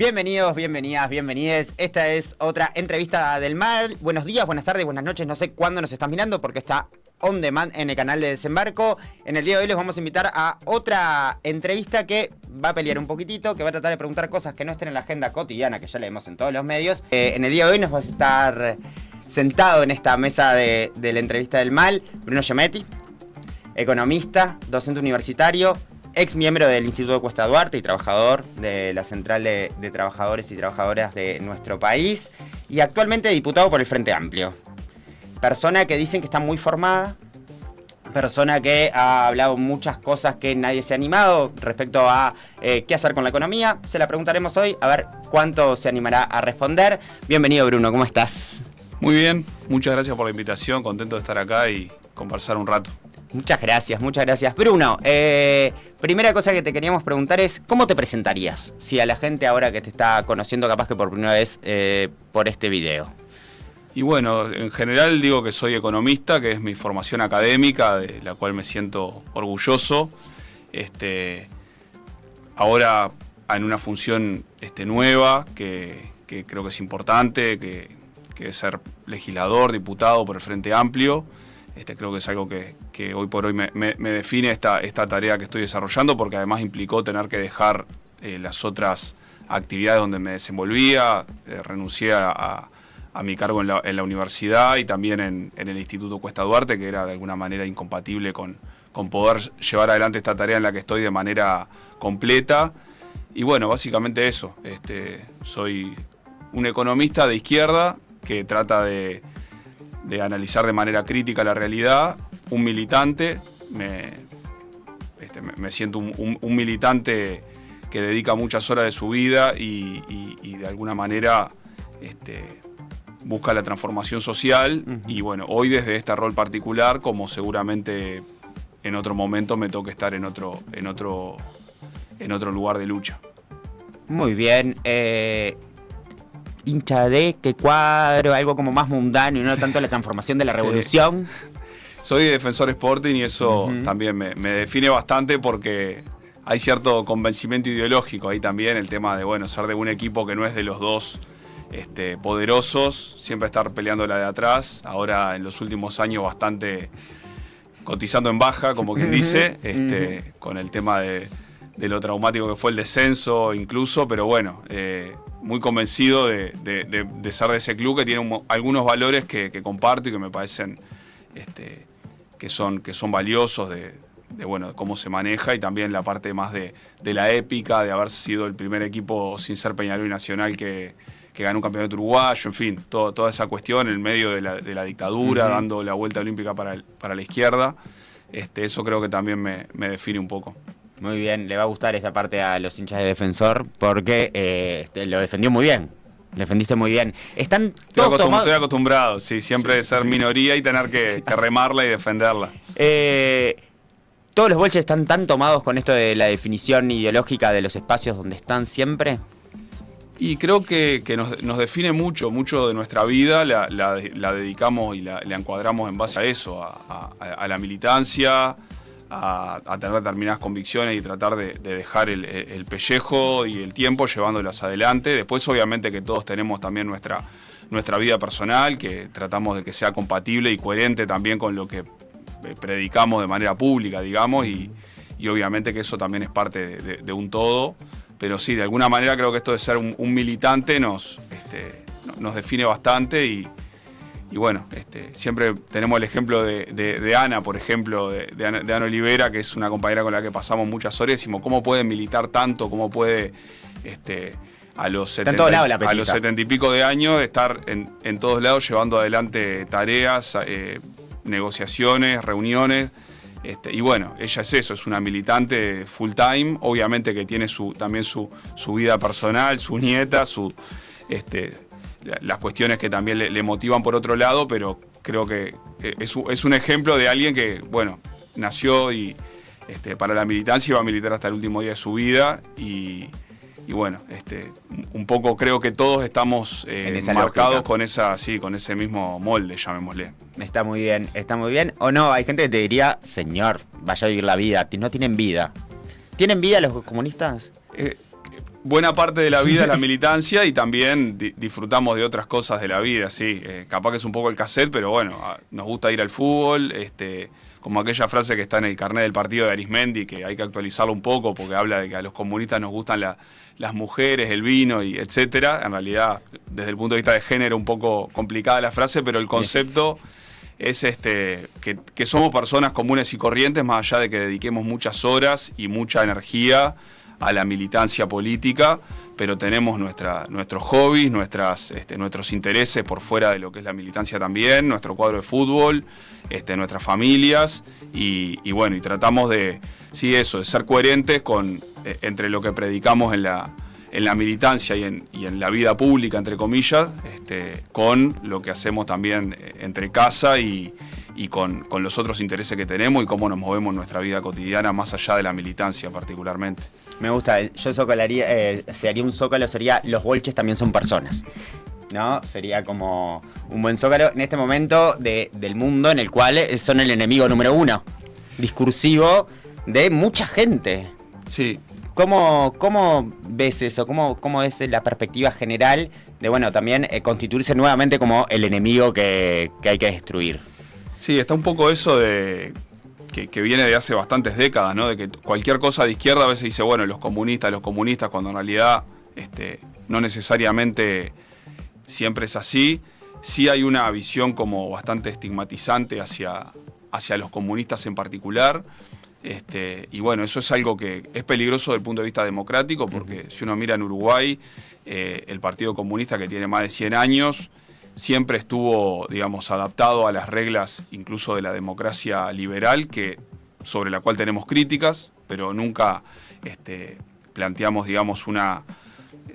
Bienvenidos, bienvenidas, bienvenides. Esta es otra entrevista del Mal. Buenos días, buenas tardes, buenas noches. No sé cuándo nos estás mirando porque está on demand en el canal de Desembarco. En el día de hoy les vamos a invitar a otra entrevista que va a pelear un poquitito, que va a tratar de preguntar cosas que no estén en la agenda cotidiana, que ya leemos en todos los medios. En el día de hoy nos va a estar sentado en esta mesa de la entrevista del Mal Bruno Giametti, economista, docente universitario, ex miembro del Instituto de Cuesta Duarte y trabajador de la Central de Trabajadores y Trabajadoras de nuestro país, y actualmente diputado por el Frente Amplio. Persona que dicen que está muy formada, persona que ha hablado muchas cosas que nadie se ha animado respecto a qué hacer con la economía. Se la preguntaremos hoy, a ver cuánto se animará a responder. Bienvenido, Bruno, ¿cómo estás? Muy bien, muchas gracias por la invitación, contento de estar acá y conversar un rato. Muchas gracias, muchas gracias. Bruno, primera cosa que te queríamos preguntar es, ¿cómo te presentarías? Si a la gente ahora que te está conociendo capaz que por primera vez por este video. Y bueno, en general digo que soy economista, que es mi formación académica, de la cual me siento orgulloso. Ahora en una función nueva, que creo que es importante, que es ser legislador, diputado por el Frente Amplio. Creo que es algo que hoy por hoy me define esta tarea que estoy desarrollando, porque además implicó tener que dejar las otras actividades donde me desenvolvía. Renuncié a mi cargo en la universidad y también en el Instituto Cuesta Duarte, que era de alguna manera incompatible con poder llevar adelante esta tarea en la que estoy de manera completa. Y bueno, básicamente eso. Soy un economista de izquierda que trata de analizar de manera crítica la realidad, un militante, me siento un militante que dedica muchas horas de su vida y de alguna manera busca la transformación social. Y bueno, hoy desde este rol particular, como seguramente en otro momento me toque estar en otro lugar de lucha. Muy bien. Hincha de qué cuadro, algo como más mundano y no tanto la transformación de la revolución. Sí. Soy Defensor Sporting y eso también me define bastante, porque hay cierto convencimiento ideológico ahí también, el tema de ser de un equipo que no es de los dos poderosos, siempre estar peleando la de atrás. Ahora en los últimos años bastante cotizando en baja, como quien dice, con el tema de lo traumático que fue el descenso incluso, pero bueno, muy convencido de ser de ese club que tiene algunos valores que comparto y que me parecen que son valiosos de cómo se maneja, y también la parte más de la épica, de haber sido el primer equipo sin ser Peñarol y Nacional que ganó un campeonato uruguayo, en fin, toda esa cuestión en medio de la dictadura, dando la vuelta olímpica para la izquierda. Eso creo que también me define un poco. Muy bien, le va a gustar esta parte a los hinchas de Defensor, porque lo defendió muy bien. Defendiste muy bien. Están todos tomados. Estoy acostumbrado, sí, siempre de ser minoría y tener que remarla y defenderla. ¿Todos los bolches están tan tomados con esto de la definición ideológica de los espacios donde están siempre? Y creo que nos define mucho de nuestra vida, la dedicamos y la encuadramos en base a eso, a la militancia, a tener determinadas convicciones y tratar de dejar el pellejo y el tiempo llevándolas adelante. Después obviamente que todos tenemos también nuestra vida personal, que tratamos de que sea compatible y coherente también con lo que predicamos de manera pública, digamos, y obviamente que eso también es parte de un todo. Pero sí, de alguna manera creo que esto de ser un militante nos define bastante y bueno, siempre tenemos el ejemplo de Ana, por ejemplo, de Ana Olivera, que es una compañera con la que pasamos muchas horas, y decimos, ¿cómo puede militar tanto? ¿Cómo puede a los 70 y pico de años estar en todos lados llevando adelante tareas, negociaciones, reuniones? Y bueno, ella es eso, es una militante full time, obviamente que tiene también su vida personal, su nieta, las cuestiones que también le motivan por otro lado, pero creo que es un ejemplo de alguien que, bueno, nació y para la militancia, iba a militar hasta el último día de su vida y bueno, un poco creo que todos estamos marcados con ese mismo molde, llamémosle. Está muy bien. O no, hay gente que te diría, señor, vaya a vivir la vida. No tienen vida. ¿Tienen vida los comunistas? buena parte de la vida es la militancia y también disfrutamos de otras cosas de la vida, sí. Capaz que es un poco el cassette, pero bueno, nos gusta ir al fútbol, como aquella frase que está en el carnet del partido de Arismendi, que hay que actualizarlo un poco porque habla de que a los comunistas nos gustan las mujeres, el vino y etcétera. En realidad, desde el punto de vista de género, un poco complicada la frase, pero el concepto es que somos personas comunes y corrientes, más allá de que dediquemos muchas horas y mucha energía a la militancia política, pero tenemos nuestros hobbies, nuestros intereses por fuera de lo que es la militancia también, nuestro cuadro de fútbol, nuestras familias, y bueno, y tratamos de ser coherentes entre lo que predicamos en la militancia y en la vida pública, entre comillas, con lo que hacemos también entre casa y con los otros intereses que tenemos y cómo nos movemos en nuestra vida cotidiana, más allá de la militancia particularmente. Me gusta, yo socolaría, si haría un zócalo sería los bolches también son personas, ¿no? Sería como un buen zócalo en este momento del mundo en el cual son el enemigo número uno, discursivo de mucha gente. Sí. ¿Cómo ves eso? ¿Cómo es la perspectiva general de, bueno, también constituirse nuevamente como el enemigo que hay que destruir? Sí, está un poco eso de que viene de hace bastantes décadas, ¿no? De que cualquier cosa de izquierda a veces dice, bueno, los comunistas, cuando en realidad no necesariamente siempre es así. Sí hay una visión como bastante estigmatizante hacia los comunistas en particular. Y bueno, eso es algo que es peligroso desde el punto de vista democrático, porque si uno mira en Uruguay, el Partido Comunista, que tiene más de 100 años, siempre estuvo, digamos, adaptado a las reglas incluso de la democracia liberal, sobre la cual tenemos críticas, pero nunca planteamos, digamos,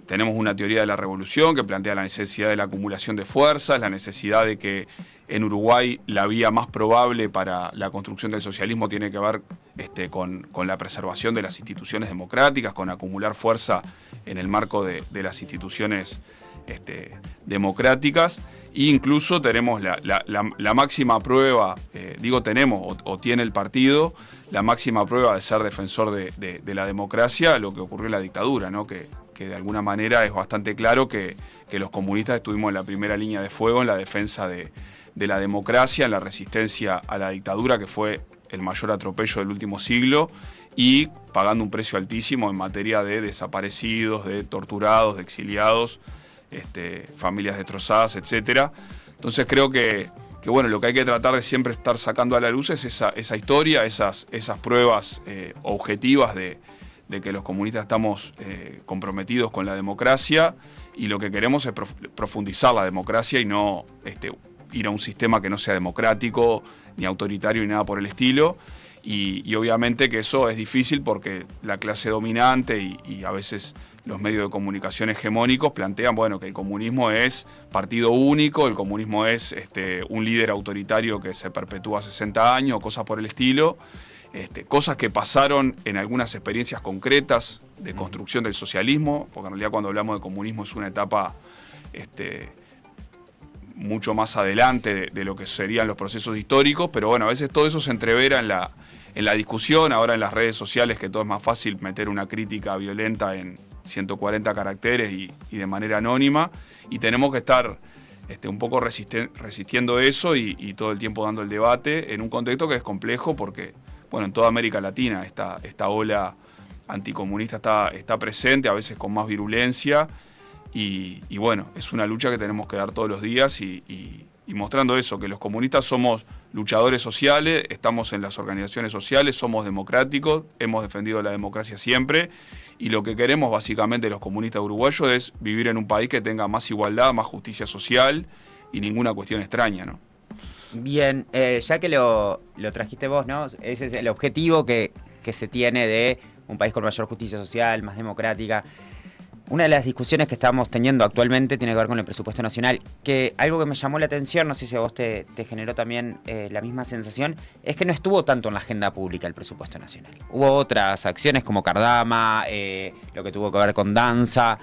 tenemos una teoría de la revolución que plantea la necesidad de la acumulación de fuerzas, la necesidad de que en Uruguay la vía más probable para la construcción del socialismo tiene que ver con la preservación de las instituciones democráticas, con acumular fuerza en el marco de las instituciones democráticas, e incluso tenemos la máxima prueba, o tiene el partido, la máxima prueba de ser defensor de la democracia, lo que ocurrió en la dictadura, ¿no? Que de alguna manera es bastante claro que los comunistas estuvimos en la primera línea de fuego en la defensa de la democracia, en la resistencia a la dictadura, que fue el mayor atropello del último siglo, y pagando un precio altísimo en materia de desaparecidos, de torturados, de exiliados, familias destrozadas, etcétera. Entonces creo que bueno, lo que hay que tratar de siempre estar sacando a la luz es esa historia, esas pruebas objetivas de que los comunistas estamos comprometidos con la democracia, y lo que queremos es profundizar la democracia y no ir a un sistema que no sea democrático, ni autoritario, ni nada por el estilo. Y obviamente que eso es difícil porque la clase dominante y a veces los medios de comunicación hegemónicos plantean, bueno, que el comunismo es partido único, el comunismo es un líder autoritario que se perpetúa 60 años, cosas por el estilo. Cosas que pasaron en algunas experiencias concretas de construcción del socialismo, porque en realidad cuando hablamos de comunismo es una etapa mucho más adelante de lo que serían los procesos históricos, pero bueno, a veces todo eso se entrevera en la discusión, ahora en las redes sociales, que todo es más fácil meter una crítica violenta en 140 caracteres y de manera anónima, y tenemos que estar un poco resistiendo eso y todo el tiempo dando el debate en un contexto que es complejo porque, bueno, en toda América Latina esta ola anticomunista está presente, a veces con más virulencia, y bueno, es una lucha que tenemos que dar todos los días y mostrando eso, que los comunistas somos luchadores sociales, estamos en las organizaciones sociales, somos democráticos, hemos defendido la democracia siempre, y lo que queremos básicamente los comunistas uruguayos es vivir en un país que tenga más igualdad, más justicia social y ninguna cuestión extraña, ¿no? Bien, ya que lo trajiste vos, ¿no? Ese es el objetivo que se tiene de un país con mayor justicia social, más democrática. Una de las discusiones que estamos teniendo actualmente tiene que ver con el presupuesto nacional, que algo que me llamó la atención, no sé si a vos te generó también la misma sensación, es que no estuvo tanto en la agenda pública el presupuesto nacional. Hubo otras acciones como Cardama, lo que tuvo que ver con danza.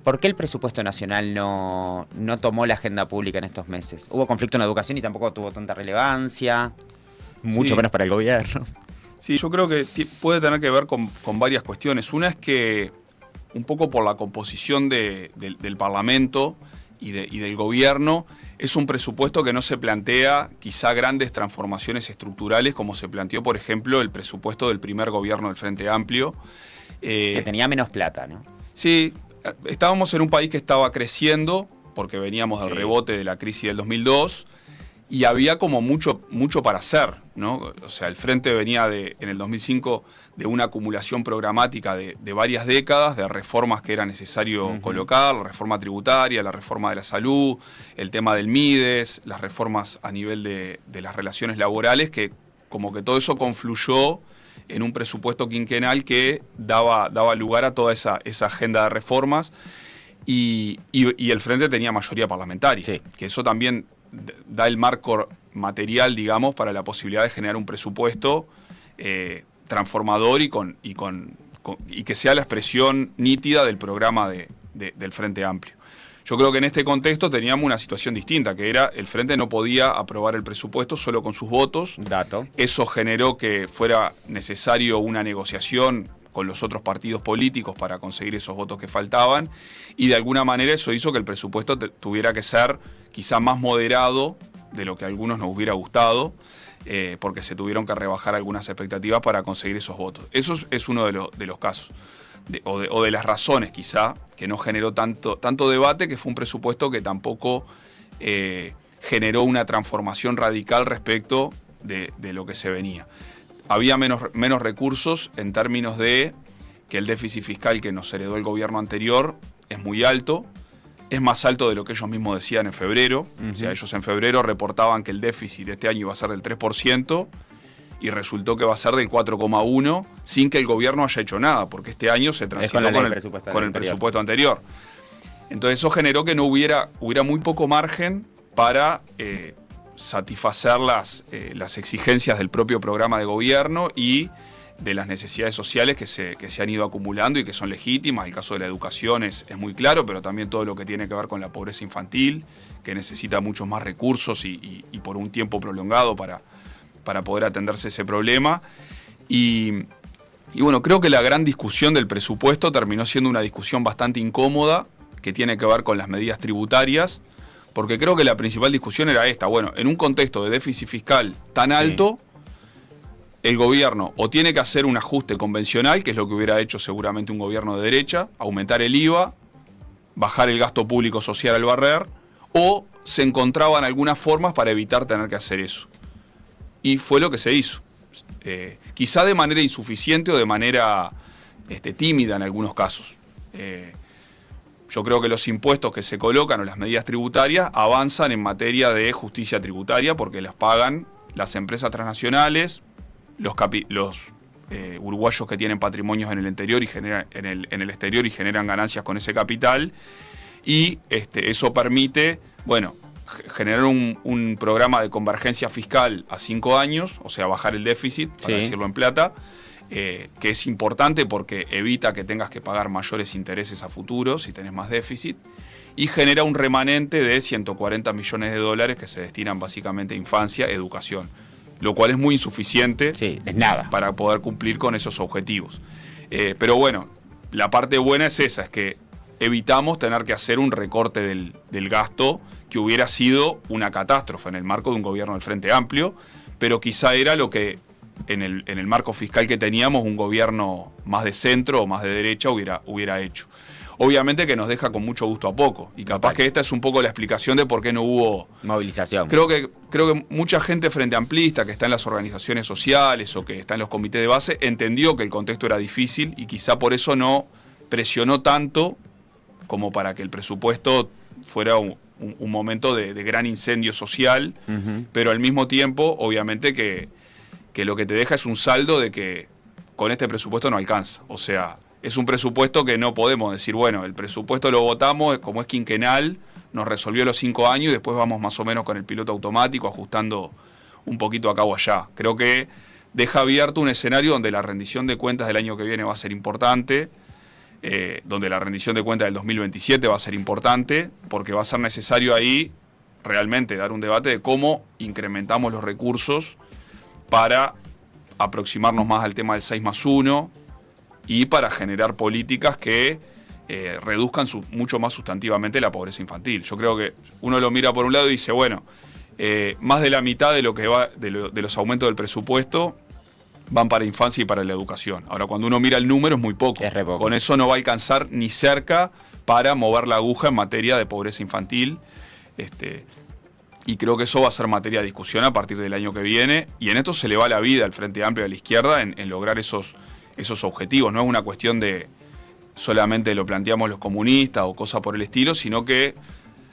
¿Por qué el presupuesto nacional no tomó la agenda pública en estos meses? Hubo conflicto en la educación y tampoco tuvo tanta relevancia, mucho menos para el gobierno. Sí, yo creo que puede tener que ver con varias cuestiones. Una es que un poco por la composición del Parlamento y del gobierno, es un presupuesto que no se plantea quizá grandes transformaciones estructurales como se planteó, por ejemplo, el presupuesto del primer gobierno del Frente Amplio. Que tenía menos plata, ¿no? Sí, estábamos en un país que estaba creciendo, porque veníamos del rebote de la crisis del 2002, y había como mucho para hacer, ¿no? O sea, el Frente venía en el 2005 de una acumulación programática de varias décadas, de reformas que era necesario colocar, la reforma tributaria, la reforma de la salud, el tema del MIDES, las reformas a nivel de las relaciones laborales, que como que todo eso confluyó en un presupuesto quinquenal que daba lugar a toda esa agenda de reformas, y el Frente tenía mayoría parlamentaria, que eso también da el marco material, digamos, para la posibilidad de generar un presupuesto transformador y que sea la expresión nítida del programa del Frente Amplio. Yo creo que en este contexto teníamos una situación distinta, que era el Frente no podía aprobar el presupuesto solo con sus votos. Dato. Eso generó que fuera necesario una negociación con los otros partidos políticos para conseguir esos votos que faltaban, y de alguna manera eso hizo que el presupuesto tuviera que ser quizá más moderado de lo que a algunos nos hubiera gustado, porque se tuvieron que rebajar algunas expectativas para conseguir esos votos. Eso es uno de los casos, o de las razones quizá, que no generó tanto debate, que fue un presupuesto que tampoco generó una transformación radical respecto de lo que se venía. Había menos recursos en términos de que el déficit fiscal que nos heredó el gobierno anterior es muy alto, es más alto de lo que ellos mismos decían en febrero. O sea, ellos en febrero reportaban que el déficit de este año iba a ser del 3% y resultó que va a ser del 4,1% sin que el gobierno haya hecho nada, porque este año se transitó con el presupuesto anterior. Entonces eso generó que hubiera muy poco margen para satisfacer las exigencias del propio programa de gobierno y de las necesidades sociales que se han ido acumulando y que son legítimas. El caso de la educación es muy claro, pero también todo lo que tiene que ver con la pobreza infantil, que necesita muchos más recursos y por un tiempo prolongado para poder atenderse ese problema. Y bueno, creo que la gran discusión del presupuesto terminó siendo una discusión bastante incómoda, que tiene que ver con las medidas tributarias, porque creo que la principal discusión era esta. Bueno, en un contexto de déficit fiscal tan alto, el gobierno o tiene que hacer un ajuste convencional, que es lo que hubiera hecho seguramente un gobierno de derecha, aumentar el IVA, bajar el gasto público social al barrer, o se encontraban algunas formas para evitar tener que hacer eso. Y fue lo que se hizo. Quizá de manera insuficiente o de manera tímida en algunos casos. Yo creo que los impuestos que se colocan o las medidas tributarias avanzan en materia de justicia tributaria porque las pagan las empresas transnacionales, los uruguayos que tienen patrimonios en el interior y en el exterior y generan ganancias con ese capital, y eso permite, bueno, generar un programa de convergencia fiscal a 5 años, o sea, bajar el déficit, para decirlo en plata, que es importante porque evita que tengas que pagar mayores intereses a futuro si tenés más déficit, y genera un remanente de 140 millones de dólares que se destinan básicamente a infancia, educación, lo cual es muy insuficiente es nada para poder cumplir con esos objetivos. Pero bueno, la parte buena es esa, es que evitamos tener que hacer un recorte del gasto que hubiera sido una catástrofe en el marco de un gobierno del Frente Amplio, pero quizá era lo que en el marco fiscal que teníamos un gobierno más de centro o más de derecha hubiera hecho. Obviamente que nos deja con mucho gusto a poco, y capaz que esta es un poco la explicación de por qué no hubo movilización. Creo que mucha gente frente amplista que está en las organizaciones sociales o que está en los comités de base entendió que el contexto era difícil y quizá por eso no presionó tanto como para que el presupuesto fuera un momento de gran incendio social, pero al mismo tiempo, obviamente que lo que te deja es un saldo de que con este presupuesto no alcanza. O sea, es un presupuesto que no podemos decir, bueno, el presupuesto lo votamos, como es quinquenal, nos resolvió los 5 años y después vamos más o menos con el piloto automático ajustando un poquito acá o allá. Creo que deja abierto un escenario donde la rendición de cuentas del año que viene va a ser importante, donde la rendición de cuentas del 2027 va a ser importante, porque va a ser necesario ahí realmente dar un debate de cómo incrementamos los recursos para aproximarnos más al tema del 6+1 y para generar políticas que reduzcan mucho más sustantivamente la pobreza infantil. Yo creo que uno lo mira por un lado y dice, bueno, más de la mitad de lo que va de los aumentos del presupuesto van para infancia y para la educación. Ahora, cuando uno mira el número es muy poco. Es re poco. Con eso no va a alcanzar ni cerca para mover la aguja en materia de pobreza infantil. Y creo que eso va a ser materia de discusión a partir del año que viene. Y en esto se le va la vida al Frente Amplio y a la izquierda en lograr esos objetivos. No es una cuestión de solamente lo planteamos los comunistas o cosas por el estilo, sino que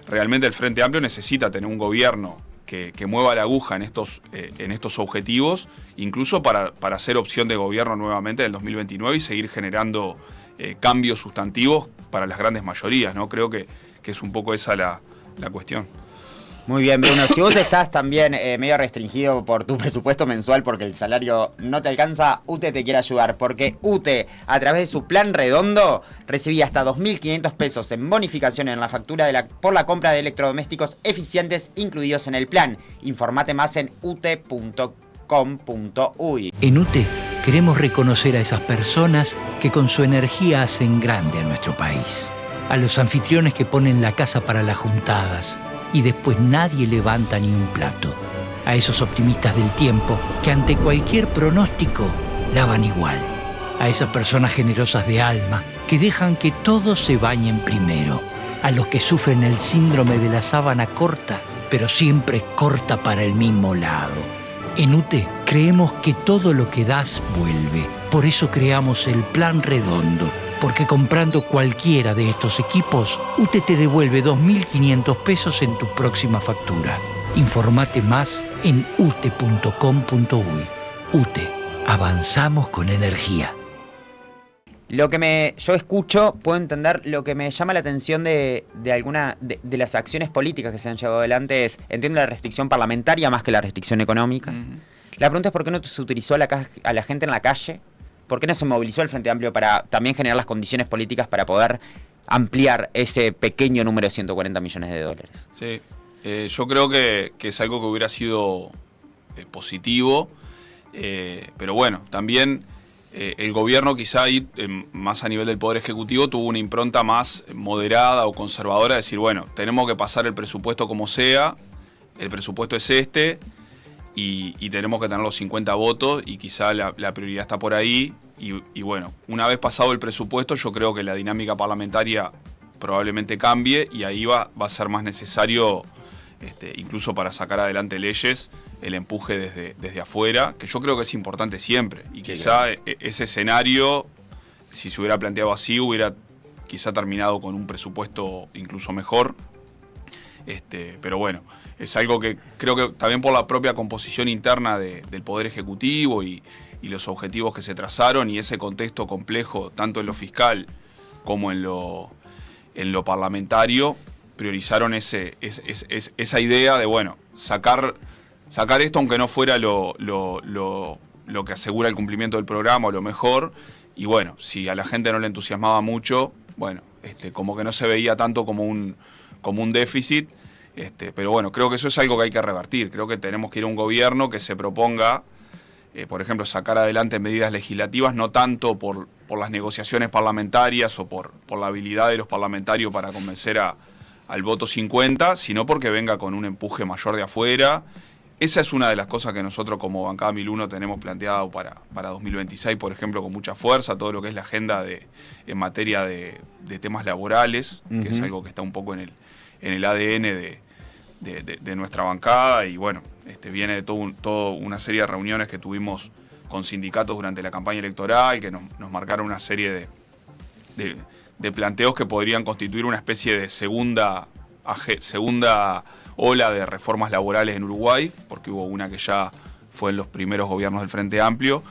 realmente el Frente Amplio necesita tener un gobierno que mueva la aguja en estos objetivos, incluso para ser opción de gobierno nuevamente del 2029 y seguir generando cambios sustantivos para las grandes mayorías, ¿no? Creo que es un poco esa la cuestión. Muy bien, Bruno. Si vos estás también medio restringido por tu presupuesto mensual porque el salario no te alcanza, UTE te quiere ayudar. Porque UTE, a través de su plan redondo, recibía hasta 2.500 pesos en bonificación en la factura por la compra de electrodomésticos eficientes incluidos en el plan. Informate más en ute.com.uy. En UTE queremos reconocer a esas personas que con su energía hacen grande a nuestro país. A los anfitriones que ponen la casa para las juntadas y después nadie levanta ni un plato. A esos optimistas del tiempo que ante cualquier pronóstico lavan igual. A esas personas generosas de alma que dejan que todos se bañen primero. A los que sufren el síndrome de la sábana corta, pero siempre corta para el mismo lado. En UTE creemos que todo lo que das vuelve. Por eso creamos el Plan Redondo. Porque comprando cualquiera de estos equipos, UTE te devuelve 2.500 pesos en tu próxima factura. Informate más en ute.com.uy. UTE, avanzamos con energía. Lo que yo escucho, puedo entender, lo que me llama la atención de alguna de las acciones políticas que se han llevado adelante es, entiendo la restricción parlamentaria más que la restricción económica. La pregunta es por qué no se utilizó a la gente en la calle. ¿Por qué no se movilizó el Frente Amplio para también generar las condiciones políticas para poder ampliar ese pequeño número de 140 millones de dólares? Sí, yo creo que es algo que hubiera sido positivo, pero bueno, también el gobierno quizá ahí, más a nivel del Poder Ejecutivo, tuvo una impronta más moderada o conservadora, de decir, bueno, tenemos que pasar el presupuesto como sea, el presupuesto es este, y tenemos que tener los 50 votos y quizá la prioridad está por ahí. Y bueno, una vez pasado el presupuesto, yo creo que la dinámica parlamentaria probablemente cambie y ahí va a ser más necesario, incluso para sacar adelante leyes, el empuje desde afuera, que yo creo que es importante siempre. Y quizá ese escenario, si se hubiera planteado así, hubiera quizá terminado con un presupuesto incluso mejor. Pero bueno, es algo que creo que también por la propia composición interna del Poder Ejecutivo y los objetivos que se trazaron y ese contexto complejo, tanto en lo fiscal como en lo parlamentario, priorizaron esa idea de, bueno, sacar esto aunque no fuera lo que asegura el cumplimiento del programa o lo mejor. Y bueno, si a la gente no le entusiasmaba mucho, bueno, como que no se veía tanto como un déficit. Pero bueno, creo que eso es algo que hay que revertir. Creo que tenemos que ir a un gobierno que se proponga, por ejemplo, sacar adelante medidas legislativas, no tanto por las negociaciones parlamentarias o por la habilidad de los parlamentarios para convencer al voto 50, sino porque venga con un empuje mayor de afuera. Esa es una de las cosas que nosotros como Bancada 1001 tenemos planteado para 2026, por ejemplo, con mucha fuerza, todo lo que es la agenda en materia de temas laborales, que es algo que está un poco en el ADN de nuestra bancada. Y bueno, viene de toda una serie de reuniones que tuvimos con sindicatos durante la campaña electoral, que nos marcaron una serie de planteos que podrían constituir una especie de segunda ola de reformas laborales en Uruguay, porque hubo una que ya fue en los primeros gobiernos del Frente Amplio,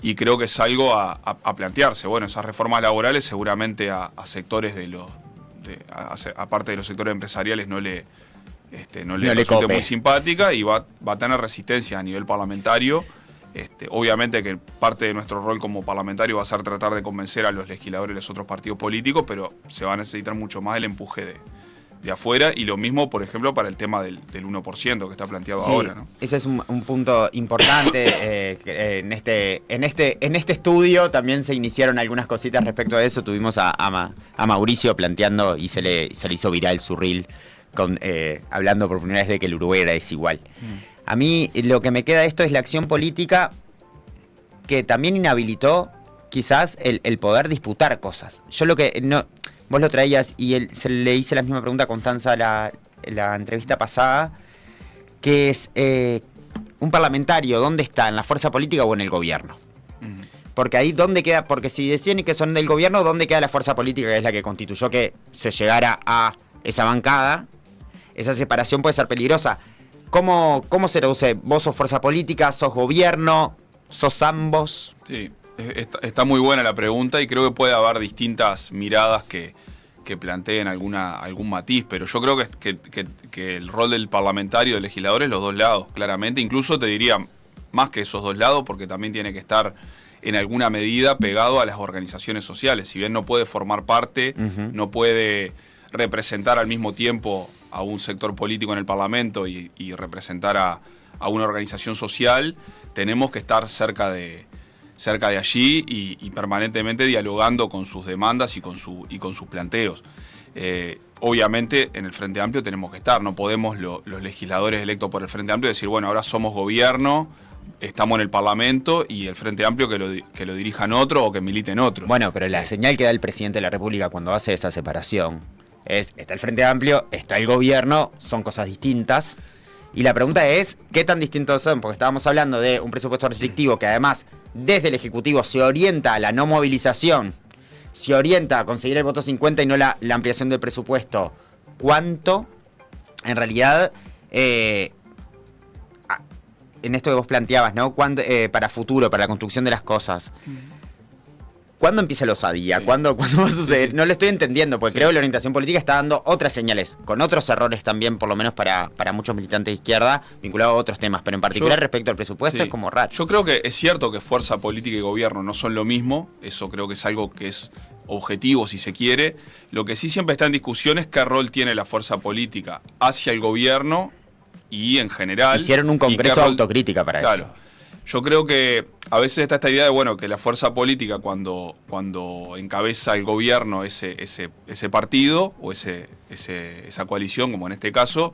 y creo que es algo a plantearse. Bueno, esas reformas laborales seguramente a sectores aparte de los sectores empresariales no le resulte muy simpática y va a tener resistencia a nivel parlamentario. Obviamente que parte de nuestro rol como parlamentario va a ser tratar de convencer a los legisladores de los otros partidos políticos, pero se va a necesitar mucho más el empuje de afuera, y lo mismo, por ejemplo, para el tema del 1% que está planteado ahora, ¿no? Ese es un punto importante. En este estudio también se iniciaron algunas cositas respecto a eso. Tuvimos a Mauricio planteando y se le hizo viral su reel hablando por primera vez de que el Uruguay era desigual. A mí lo que me queda de esto es la acción política que también inhabilitó quizás el poder disputar cosas. Yo lo que no... Vos lo traías y le hice la misma pregunta a Constanza la entrevista pasada, que es un parlamentario, ¿dónde está? ¿En la fuerza política o en el gobierno? Porque ahí, ¿dónde queda? Porque si decían que son del gobierno, ¿dónde queda la fuerza política que es la que constituyó que se llegara a esa bancada? Esa separación puede ser peligrosa. ¿Cómo se traduce? ¿Vos sos fuerza política? ¿Sos gobierno? ¿Sos ambos? Sí. Está muy buena la pregunta y creo que puede haber distintas miradas que planteen algún matiz, pero yo creo que el rol del parlamentario, del legislador, es los dos lados, claramente. Incluso te diría más que esos dos lados, porque también tiene que estar en alguna medida pegado a las organizaciones sociales. Si bien no puede formar parte, no puede representar al mismo tiempo a un sector político en el Parlamento y representar a una organización social, tenemos que estar cerca de allí y permanentemente dialogando con sus demandas y con sus planteos. Obviamente en el Frente Amplio tenemos que estar, no podemos los legisladores electos por el Frente Amplio decir, bueno, ahora somos gobierno, estamos en el Parlamento y el Frente Amplio que lo dirijan otro o que militen otro. Bueno, pero la señal que da el presidente de la República cuando hace esa separación está el Frente Amplio, está el gobierno, son cosas distintas. Y la pregunta es, ¿qué tan distintos son? Porque estábamos hablando de un presupuesto restrictivo que además desde el Ejecutivo se orienta a la no movilización, se orienta a conseguir el voto 50 y no la ampliación del presupuesto. ¿Cuánto, en realidad, en esto que vos planteabas, ¿no? Para futuro, para la construcción de las cosas? ¿Cuándo empieza la osadía? Sí. ¿Cuándo va a suceder? Sí. No lo estoy entendiendo, porque Sí. creo que la orientación política está dando otras señales, con otros errores también, por lo menos para muchos militantes de izquierda, vinculados a otros temas, pero en particular respecto al presupuesto Sí. es como raro. Yo creo que es cierto que fuerza política y gobierno no son lo mismo, eso creo que es algo que es objetivo si se quiere. Lo que sí siempre está en discusión es qué rol tiene la fuerza política hacia el gobierno y en general. Hicieron un congreso de autocrítica para eso. Yo creo que a veces está esta idea de, bueno, que la fuerza política cuando encabeza el gobierno ese partido o esa coalición, como en este caso,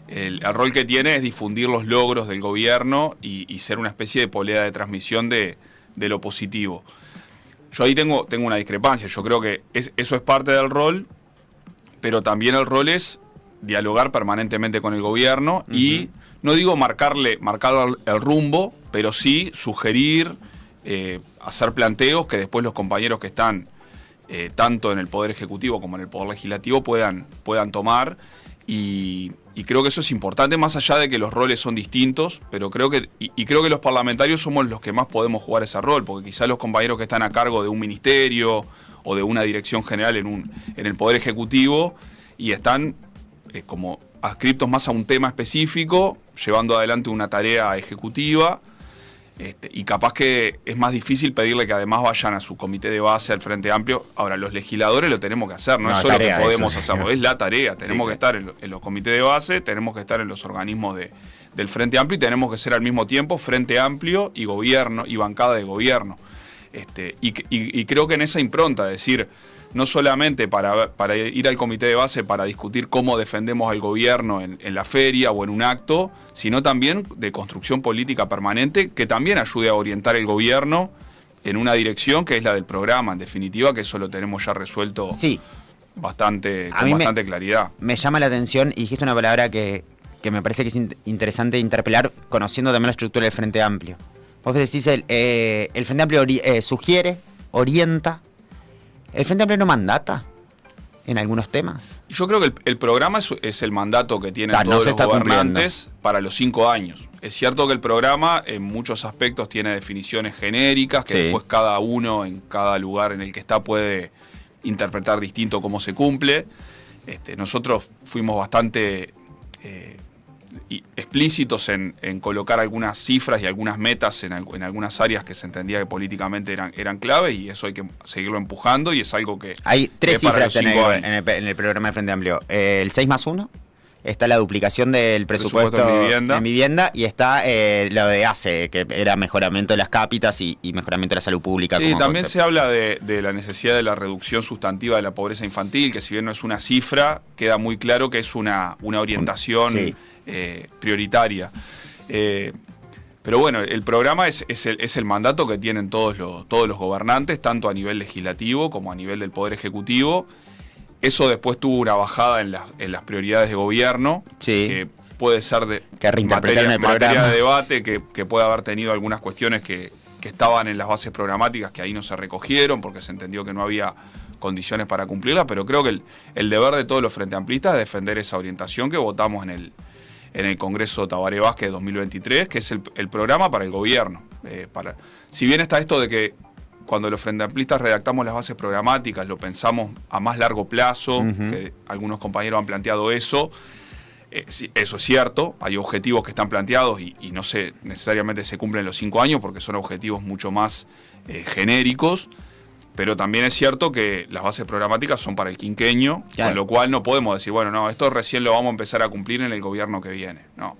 el rol que tiene es difundir los logros del gobierno y ser una especie de polea de transmisión de lo positivo. Yo ahí tengo una discrepancia. Yo creo que eso es parte del rol, pero también el rol es dialogar permanentemente con el gobierno y, no digo marcar el rumbo, pero sí sugerir, hacer planteos que después los compañeros que están tanto en el Poder Ejecutivo como en el Poder Legislativo puedan tomar. Y creo que eso es importante, más allá de que los roles son distintos, pero creo que los parlamentarios somos los que más podemos jugar ese rol, porque quizás los compañeros que están a cargo de un ministerio o de una dirección general en el Poder Ejecutivo y están como adscriptos más a un tema específico, llevando adelante una tarea ejecutiva, y capaz que es más difícil pedirle que además vayan a su comité de base, al Frente Amplio. Ahora, los legisladores lo tenemos que hacer, no es solo que podemos hacerlo, es la tarea. Tenemos que estar en los comités de base, tenemos que estar en los organismos del Frente Amplio y tenemos que ser al mismo tiempo Frente Amplio y gobierno y bancada de gobierno. Y creo que en esa impronta, es decir, no solamente para ir al comité de base para discutir cómo defendemos al gobierno en la feria o en un acto, sino también de construcción política permanente que también ayude a orientar el gobierno en una dirección que es la del programa, en definitiva, que eso lo tenemos ya resuelto con bastante claridad. Me llama la atención, y dijiste una palabra que me parece que es interesante interpelar, conociendo también la estructura del Frente Amplio. Vos decís, el Frente Amplio sugiere, orienta. ¿El Frente Amplio no mandata en algunos temas? Yo creo que el programa es el mandato que tienen todos los gobernantes para los 5 años. Es cierto que el programa en muchos aspectos tiene definiciones genéricas que después cada uno en cada lugar en el que está puede interpretar distinto cómo se cumple. Nosotros fuimos bastante explícitos en colocar algunas cifras y algunas metas en algunas áreas que se entendía que políticamente eran clave, y eso hay que seguirlo empujando, y es algo que... Hay tres para cifras los 5 años. en el programa de Frente Amplio. El 6+1, está la duplicación del presupuesto en vivienda, y está lo de ACE, que era mejoramiento de las cápitas y mejoramiento de la salud pública. Y también se habla de la necesidad de la reducción sustantiva de la pobreza infantil, que si bien no es una cifra, queda muy claro que es una orientación sí. Prioritaria. Pero bueno, el programa es el mandato que tienen todos los gobernantes, tanto a nivel legislativo como a nivel del Poder Ejecutivo. Eso después tuvo una bajada en las prioridades de gobierno, sí. que puede ser de materia de debate, que puede haber tenido algunas cuestiones que estaban en las bases programáticas que ahí no se recogieron porque se entendió que no había condiciones para cumplirlas, pero creo que el deber de todos los Frente Amplistas es defender esa orientación que votamos en el Congreso Tabaré Vázquez 2023, que es el programa para el gobierno. Si bien está esto de que cuando los Frente Amplistas redactamos las bases programáticas, lo pensamos a más largo plazo, que algunos compañeros han planteado eso. Eso es cierto, hay objetivos que están planteados y no necesariamente se cumplen los 5 años porque son objetivos mucho más genéricos, pero también es cierto que las bases programáticas son para el quinquenio, claro. Con lo cual no podemos decir, bueno, no, esto recién lo vamos a empezar a cumplir en el gobierno que viene. No,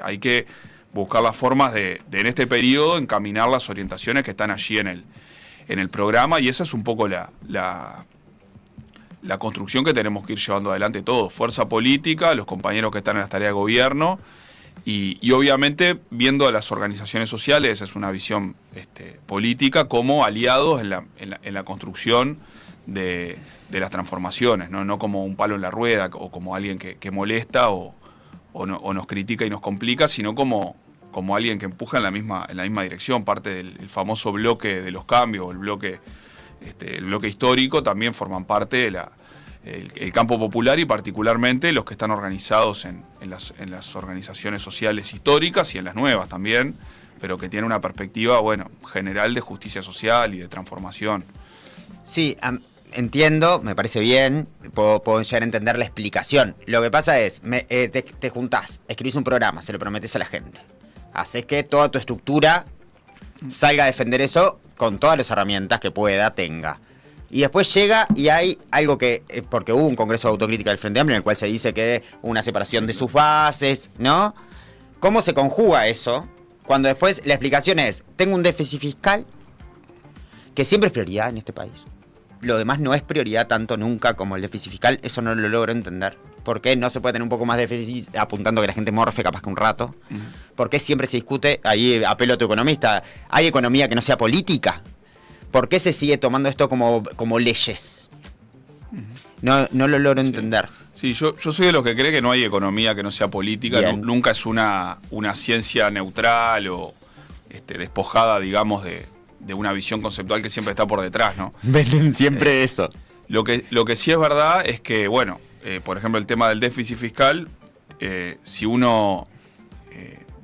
hay que buscar las formas de en este periodo encaminar las orientaciones que están allí en el programa, y esa es un poco la construcción que tenemos que ir llevando adelante todos, fuerza política, los compañeros que están en las tareas de gobierno, y obviamente viendo a las organizaciones sociales, es una visión política como aliados en la construcción de las transformaciones, no como un palo en la rueda o como alguien que molesta o nos critica y nos complica, sino como alguien que empuja en la misma dirección. Parte del famoso bloque de los cambios, el bloque histórico, también forman parte de el campo popular, y particularmente los que están organizados en las organizaciones sociales históricas y en las nuevas también, pero que tienen una perspectiva, general de justicia social y de transformación. Sí, entiendo, me parece bien, puedo llegar a entender la explicación. Lo que pasa es, te juntás, escribís un programa, se lo prometes a la gente. Haces que toda tu estructura salga a defender eso con todas las herramientas que tenga. Y después llega y hay algo que, porque hubo un congreso de autocrítica del Frente Amplio en el cual se dice que una separación de sus bases, ¿no? ¿Cómo se conjuga eso? Cuando después la explicación es, tengo un déficit fiscal, que siempre es prioridad en este país. Lo demás no es prioridad tanto nunca como el déficit fiscal, eso no lo logro entender. ¿Por qué no se puede tener un poco más de déficit apuntando a que la gente morfe capaz que un rato? ¿Por qué siempre se discute? Ahí apelo a tu economista. ¿Hay economía que no sea política? ¿Por qué se sigue tomando esto como leyes? No lo logro entender. Sí, yo soy de los que cree que no hay economía que no sea política. Nunca es una ciencia neutral o despojada, digamos, de una visión conceptual que siempre está por detrás, ¿no? Venden siempre eso. Lo que sí es verdad es que, por ejemplo, el tema del déficit fiscal, si uno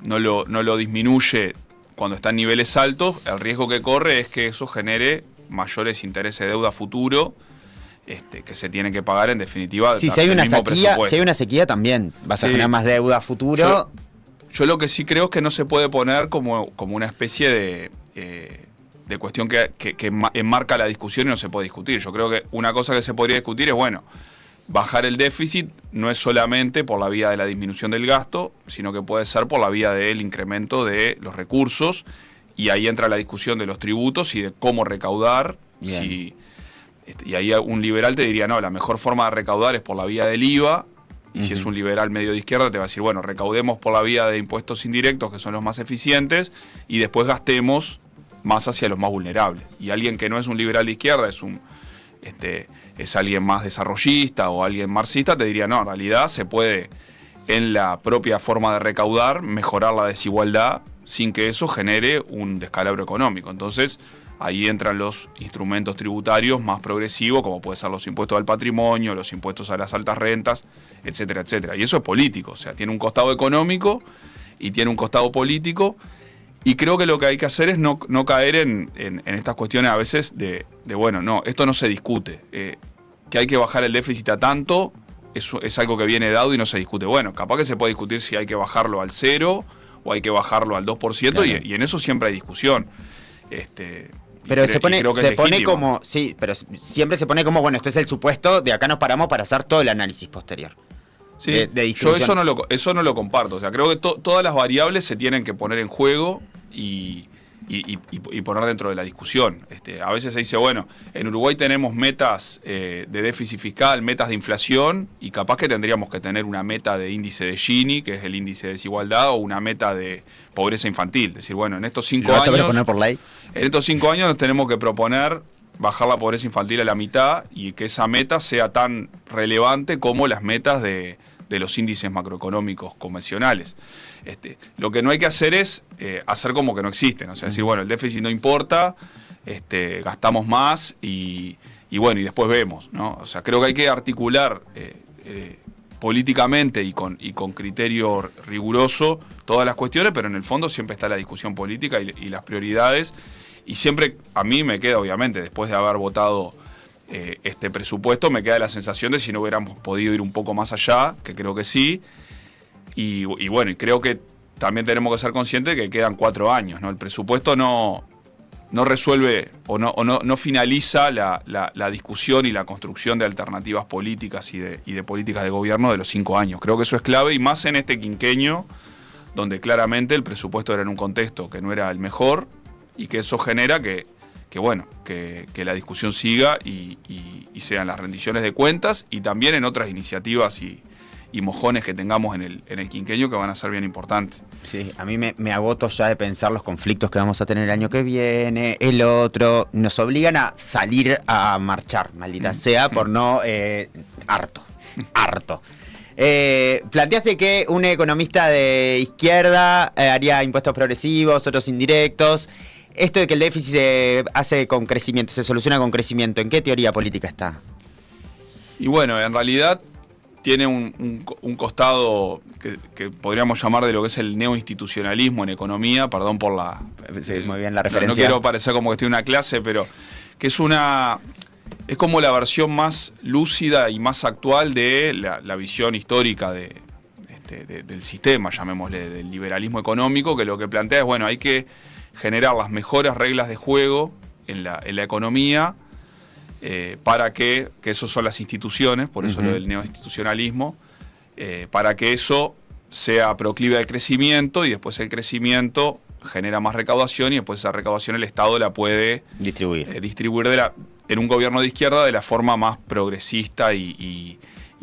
no lo disminuye cuando está en niveles altos, el riesgo que corre es que eso genere mayores intereses de deuda futuro, que se tienen que pagar en definitiva. Sí, si hay una sequía también vas a generar más deuda futuro. Yo lo que sí creo es que no se puede poner como una especie de cuestión que enmarca la discusión y no se puede discutir. Yo creo que una cosa que se podría discutir es, bajar el déficit no es solamente por la vía de la disminución del gasto, sino que puede ser por la vía del incremento de los recursos, y ahí entra la discusión de los tributos y de cómo recaudar. Y ahí un liberal te diría, no, la mejor forma de recaudar es por la vía del IVA, y si es un liberal medio de izquierda te va a decir, recaudemos por la vía de impuestos indirectos, que son los más eficientes, y después gastemos más hacia los más vulnerables. Y alguien que no es un liberal de izquierda, es alguien más desarrollista o alguien marxista, te diría, no, en realidad se puede, en la propia forma de recaudar, mejorar la desigualdad sin que eso genere un descalabro económico. Entonces, ahí entran los instrumentos tributarios más progresivos, como pueden ser los impuestos al patrimonio, los impuestos a las altas rentas, etcétera, etcétera. Y eso es político, o sea, tiene un costado económico y tiene un costado político. Y creo que lo que hay que hacer es no caer en estas cuestiones a veces no, esto no se discute. Que hay que bajar el déficit a tanto, es algo que viene dado y no se discute. Bueno, capaz que se puede discutir si hay que bajarlo al 0 o hay que bajarlo al 2%, claro. y en eso siempre hay discusión. Pero se pone como, sí, pero siempre se pone como, bueno, esto es el supuesto, de acá nos paramos para hacer todo el análisis posterior. Sí, yo eso no lo comparto. O sea, creo que todas las variables se tienen que poner en juego y poner dentro de la discusión. A veces se dice, bueno, en Uruguay tenemos metas de déficit fiscal, metas de inflación, y capaz que tendríamos que tener una meta de índice de Gini, que es el índice de desigualdad, o una meta de pobreza infantil. Es decir, bueno, en estos 5 años... ¿Lo vas a proponer por ley? En estos 5 años nos tenemos que proponer bajar la pobreza infantil a la mitad y que esa meta sea tan relevante como las metas de los índices macroeconómicos convencionales. Lo que no hay que hacer es hacer como que no existen, o sea, decir, bueno, el déficit no importa, gastamos más y bueno, y después vemos, ¿no? O sea, creo que hay que articular políticamente y con criterio riguroso todas las cuestiones, pero en el fondo siempre está la discusión política y las prioridades, y siempre a mí me queda, obviamente, después de haber votado este presupuesto, me queda la sensación de si no hubiéramos podido ir un poco más allá, que creo que sí, y bueno, y creo que también tenemos que ser conscientes de que quedan 4 años, ¿no? El presupuesto no resuelve o no finaliza la discusión y la construcción de alternativas políticas y de políticas de gobierno de los 5 años. Creo que eso es clave, y más en este quinquenio, donde claramente el presupuesto era en un contexto que no era el mejor, y que eso genera que la discusión siga y sean las rendiciones de cuentas, y también en otras iniciativas y mojones que tengamos en el quinquenio, que van a ser bien importantes. Sí, a mí me agoto ya de pensar los conflictos que vamos a tener el año que viene, el otro. Nos obligan a salir a marchar, maldita sea, por no... harto. Planteaste que un economista de izquierda haría impuestos progresivos, otros indirectos. Esto de que el déficit se hace con crecimiento, se soluciona con crecimiento, ¿en qué teoría política está? Y bueno, en realidad tiene un costado que podríamos llamar de lo que es el neoinstitucionalismo en economía, perdón por la... Sí, muy bien la referencia. No quiero parecer como que estoy en una clase, pero que es como la versión más lúcida y más actual de la visión histórica del sistema, llamémosle, del liberalismo económico, que lo que plantea es, bueno, hay que generar las mejores reglas de juego en la economía, para que eso son las instituciones, por eso lo del neoinstitucionalismo, para que eso sea proclive al crecimiento, y después el crecimiento genera más recaudación, y después esa recaudación el Estado la puede distribuir en un gobierno de izquierda de la forma más progresista y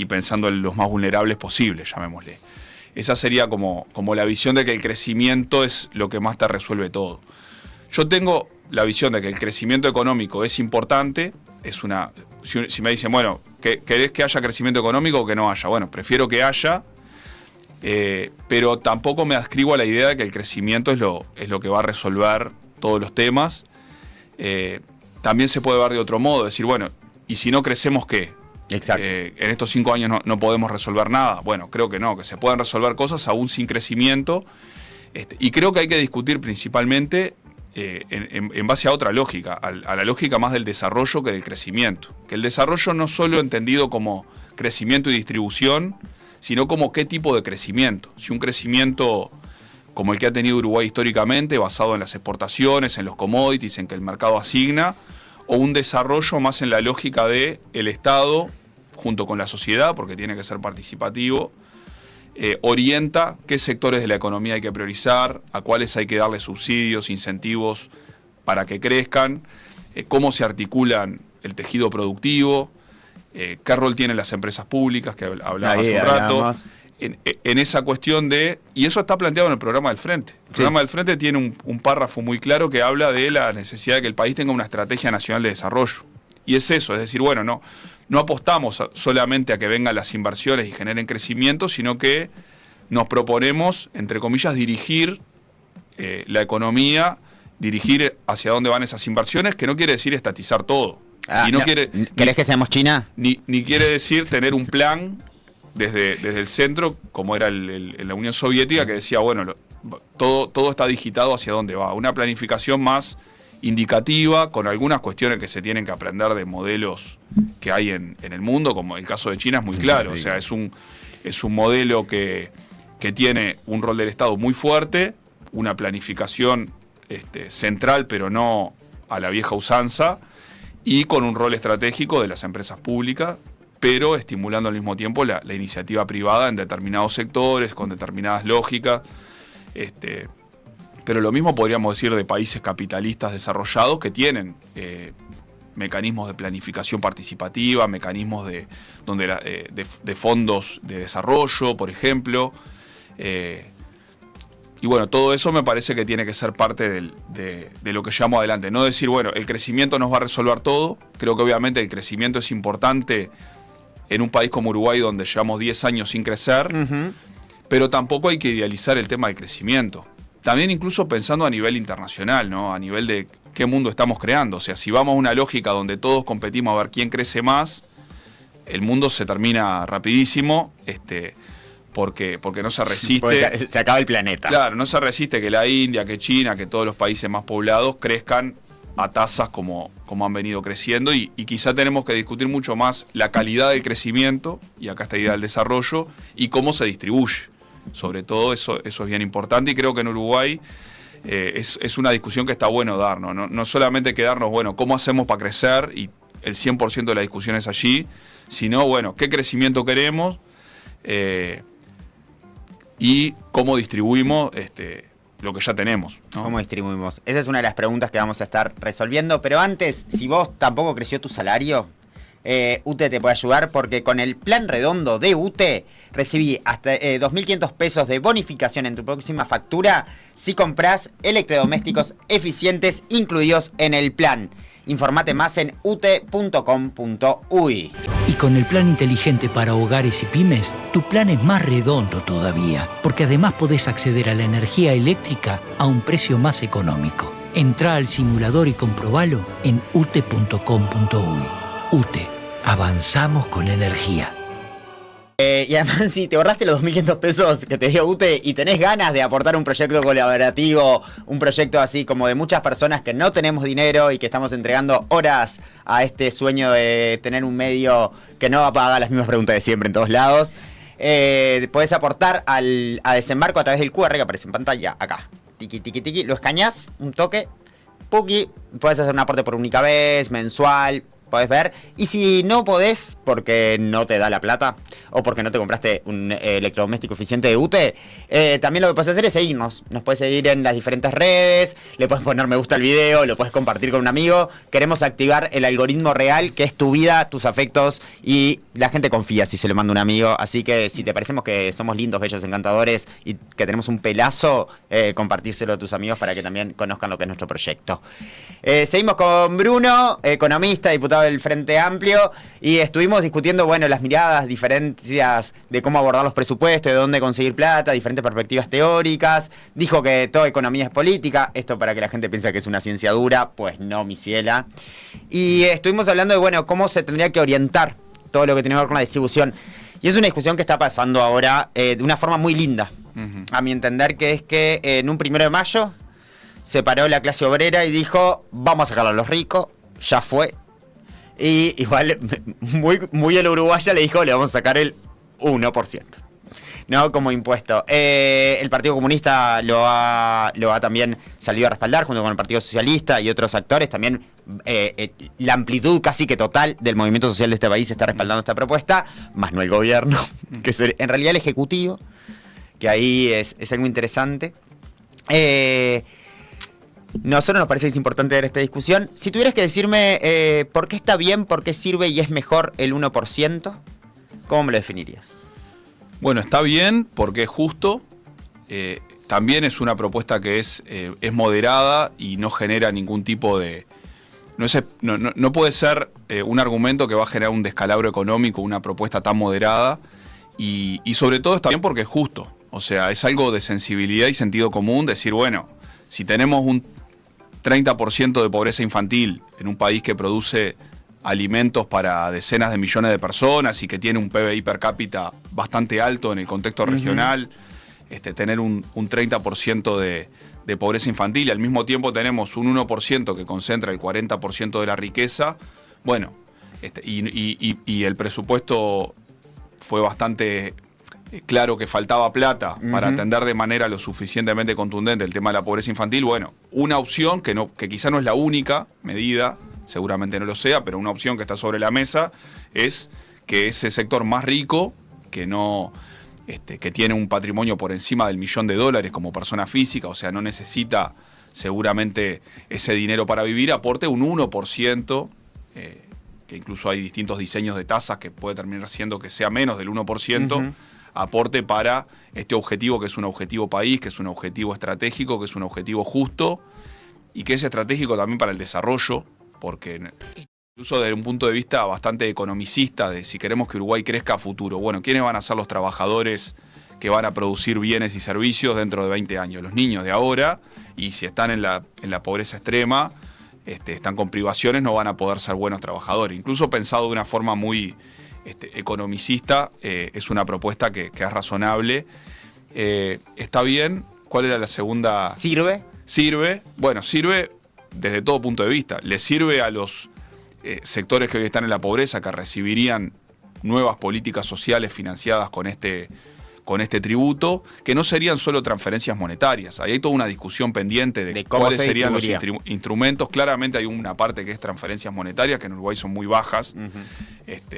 pensando en los más vulnerables posibles, llamémosle. Esa sería como la visión de que el crecimiento es lo que más te resuelve todo. Yo tengo la visión de que el crecimiento económico es importante. Si me dicen, bueno, ¿querés que haya crecimiento económico o que no haya? Bueno, prefiero que haya, pero tampoco me adscribo a la idea de que el crecimiento es lo que va a resolver todos los temas. También se puede ver de otro modo, decir, bueno, ¿y si no crecemos qué? Exacto. En estos 5 años no podemos resolver nada. Bueno, creo que no, que se pueden resolver cosas aún sin crecimiento. Y creo que hay que discutir principalmente en base a otra lógica, a la lógica más del desarrollo que del crecimiento. Que el desarrollo no solo entendido como crecimiento y distribución, sino como qué tipo de crecimiento. Si un crecimiento como el que ha tenido Uruguay históricamente, basado en las exportaciones, en los commodities, en que el mercado asigna, o un desarrollo más en la lógica de el Estado, junto con la sociedad, porque tiene que ser participativo, orienta qué sectores de la economía hay que priorizar, a cuáles hay que darle subsidios, incentivos para que crezcan, cómo se articulan el tejido productivo, qué rol tienen las empresas públicas, que hablaba hace un rato, en esa cuestión de... Y eso está planteado en el programa del Frente. El programa del Frente tiene un párrafo muy claro que habla de la necesidad de que el país tenga una estrategia nacional de desarrollo. Y es eso, es decir, bueno, no apostamos solamente a que vengan las inversiones y generen crecimiento, sino que nos proponemos, entre comillas, dirigir la economía, dirigir hacia dónde van esas inversiones, que no quiere decir estatizar todo. Y ¿Querés que seamos China? Ni quiere decir tener un plan desde el centro, como era en la Unión Soviética, que decía, bueno, todo está digitado hacia dónde va. Una planificación más indicativa, con algunas cuestiones que se tienen que aprender de modelos que hay en el mundo, como el caso de China es muy claro. O sea, es un modelo que tiene un rol del Estado muy fuerte, una planificación central, pero no a la vieja usanza, y con un rol estratégico de las empresas públicas, pero estimulando al mismo tiempo la iniciativa privada en determinados sectores, con determinadas lógicas. Pero lo mismo podríamos decir de países capitalistas desarrollados que tienen mecanismos de planificación participativa, mecanismos de fondos de desarrollo, por ejemplo. Y bueno, todo eso me parece que tiene que ser parte de lo que llevamos adelante. No decir, bueno, el crecimiento nos va a resolver todo. Creo que obviamente el crecimiento es importante en un país como Uruguay, donde llevamos 10 años sin crecer, pero tampoco hay que idealizar el tema del crecimiento. También incluso pensando a nivel internacional, ¿no? A nivel de qué mundo estamos creando. O sea, si vamos a una lógica donde todos competimos a ver quién crece más, el mundo se termina rapidísimo, porque no se resiste. Porque se acaba el planeta. Claro, no se resiste que la India, que China, que todos los países más poblados crezcan a tasas como han venido creciendo, y quizá tenemos que discutir mucho más la calidad del crecimiento, y acá está la idea del desarrollo, y cómo se distribuye. Sobre todo eso es bien importante, y creo que en Uruguay es una discusión que está bueno dar, ¿no? No solamente quedarnos, bueno, ¿cómo hacemos para crecer? Y el 100% de la discusión es allí, sino, bueno, ¿qué crecimiento queremos? Y cómo distribuimos lo que ya tenemos, ¿no? ¿Cómo distribuimos? Esa es una de las preguntas que vamos a estar resolviendo, pero antes, si vos tampoco creció tu salario, UTE te puede ayudar, porque con el plan redondo de UTE recibí hasta 2.500 pesos de bonificación en tu próxima factura si compras electrodomésticos eficientes incluidos en el plan. Informate más en ute.com.uy. Y con el plan inteligente para hogares y pymes, tu plan es más redondo todavía, porque además podés acceder a la energía eléctrica a un precio más económico. Entrá al simulador y comprobalo en ute.com.uy. UTE, avanzamos con energía. Y además, si te ahorraste los 2.500 pesos que te dio UTE y tenés ganas de aportar un proyecto colaborativo, un proyecto así como de muchas personas que no tenemos dinero y que estamos entregando horas a este sueño de tener un medio que no va a pagar las mismas preguntas de siempre en todos lados, podés aportar a Desembarco a través del QR que aparece en pantalla acá. Tiki, tiki, tiki. Lo escaneás, un toque, puki, podés hacer un aporte por única vez, mensual. Podés ver, y si no podés porque no te da la plata o porque no te compraste un electrodoméstico eficiente de UTE, también lo que puedes hacer es seguirnos. Nos puedes seguir en las diferentes redes, le puedes poner me gusta al video, lo puedes compartir con un amigo. Queremos activar el algoritmo real, que es tu vida, tus afectos, y la gente confía si se lo manda un amigo. Así que si te parecemos que somos lindos, bellos, encantadores y que tenemos un pelazo, compartírselo a tus amigos para que también conozcan lo que es nuestro proyecto. Seguimos con Bruno, economista, diputado del Frente Amplio, y estuvimos discutiendo, bueno, las miradas, diferencias de cómo abordar los presupuestos, de dónde conseguir plata, diferentes perspectivas teóricas. Dijo que toda economía es política, esto para que la gente piense que es una ciencia dura, pues no, mi ciela. Y estuvimos hablando de, bueno, cómo se tendría que orientar todo lo que tiene que ver con la distribución. Y es una discusión que está pasando ahora de una forma muy linda, a mi entender, que es que en un 1 de mayo se paró la clase obrera y dijo, vamos a sacarlo a los ricos, ya fue. Y igual, muy a la uruguaya le dijo, le vamos a sacar el 1%, ¿no? Como impuesto. El Partido Comunista lo ha también salido a respaldar, junto con el Partido Socialista y otros actores. También la amplitud casi que total del movimiento social de este país está respaldando esta propuesta, más no el gobierno, que es en realidad el Ejecutivo, que ahí es algo interesante. Nosotros nos parece que es importante ver esta discusión. Si tuvieras que decirme por qué está bien, por qué sirve y es mejor el 1%, ¿cómo me lo definirías? Bueno, está bien porque es justo. También es una propuesta que es moderada y no genera ningún tipo de... No puede ser un argumento que va a generar un descalabro económico, una propuesta tan moderada. Y sobre todo está bien porque es justo. O sea, es algo de sensibilidad y sentido común decir, bueno, si tenemos un 30% de pobreza infantil en un país que produce alimentos para decenas de millones de personas y que tiene un PBI per cápita bastante alto en el contexto regional, tener un 30% de de pobreza infantil y al mismo tiempo tenemos un 1% que concentra el 40% de la riqueza, bueno, y el presupuesto fue bastante claro que faltaba plata para atender de manera lo suficientemente contundente el tema de la pobreza infantil, bueno, una opción que quizá no es la única medida, seguramente no lo sea, pero una opción que está sobre la mesa es que ese sector más rico, que no... que tiene un patrimonio por encima del $1.000.000 como persona física, o sea, no necesita seguramente ese dinero para vivir, aporte un 1%, que incluso hay distintos diseños de tasas que puede terminar siendo que sea menos del 1%, aporte para este objetivo que es un objetivo país, que es un objetivo estratégico, que es un objetivo justo y que es estratégico también para el desarrollo, porque... Incluso desde un punto de vista bastante economicista, de si queremos que Uruguay crezca a futuro. Bueno, ¿quiénes van a ser los trabajadores que van a producir bienes y servicios dentro de 20 años? Los niños de ahora, y si están en la pobreza extrema, están con privaciones, no van a poder ser buenos trabajadores. Incluso pensado de una forma muy economicista, es una propuesta que es razonable. Está bien. ¿Cuál era la segunda? ¿Sirve? Sirve. Bueno, sirve desde todo punto de vista. Le sirve a los... sectores que hoy están en la pobreza, que recibirían nuevas políticas sociales financiadas con este tributo, que no serían solo transferencias monetarias. Ahí hay toda una discusión pendiente de cuáles serían los instrumentos. Claramente hay una parte que es transferencias monetarias, que en Uruguay son muy bajas,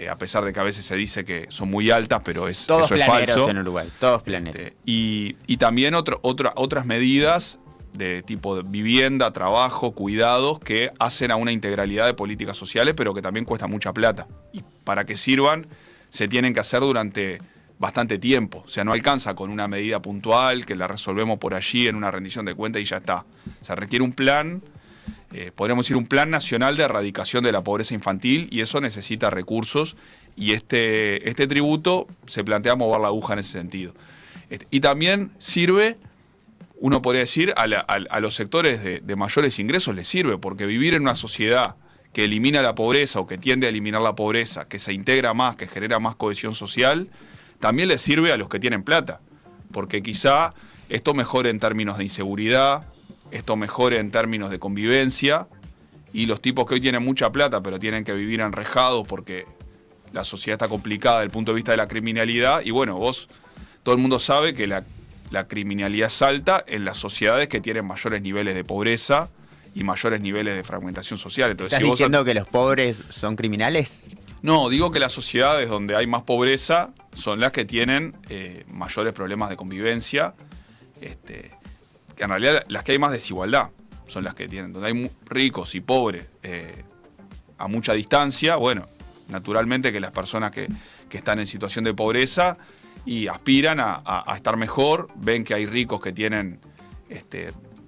a pesar de que a veces se dice que son muy altas, pero eso es falso. En Uruguay, todos planeros. Y también otras medidas de tipo de vivienda, trabajo, cuidados, que hacen a una integralidad de políticas sociales, pero que también cuesta mucha plata. Y para que sirvan, se tienen que hacer durante bastante tiempo. O sea, no alcanza con una medida puntual, que la resolvemos por allí en una rendición de cuentas y ya está. O sea, requiere un plan, podríamos decir un plan nacional de erradicación de la pobreza infantil, y eso necesita recursos, y este tributo se plantea mover la aguja en ese sentido. Y también sirve... Uno podría decir, a los sectores de mayores ingresos les sirve, porque vivir en una sociedad que elimina la pobreza o que tiende a eliminar la pobreza, que se integra más, que genera más cohesión social, también les sirve a los que tienen plata. Porque quizá esto mejore en términos de inseguridad, esto mejore en términos de convivencia, y los tipos que hoy tienen mucha plata pero tienen que vivir enrejados porque la sociedad está complicada desde el punto de vista de la criminalidad, y bueno, todo el mundo sabe que la criminalidad es alta en las sociedades que tienen mayores niveles de pobreza y mayores niveles de fragmentación social. Entonces, ¿estás diciendo que los pobres son criminales? No, digo que las sociedades donde hay más pobreza son las que tienen mayores problemas de convivencia, que en realidad las que hay más desigualdad son las que tienen, donde hay ricos y pobres a mucha distancia. Bueno, naturalmente que las personas que están en situación de pobreza y aspiran a estar mejor, ven que hay ricos que tienen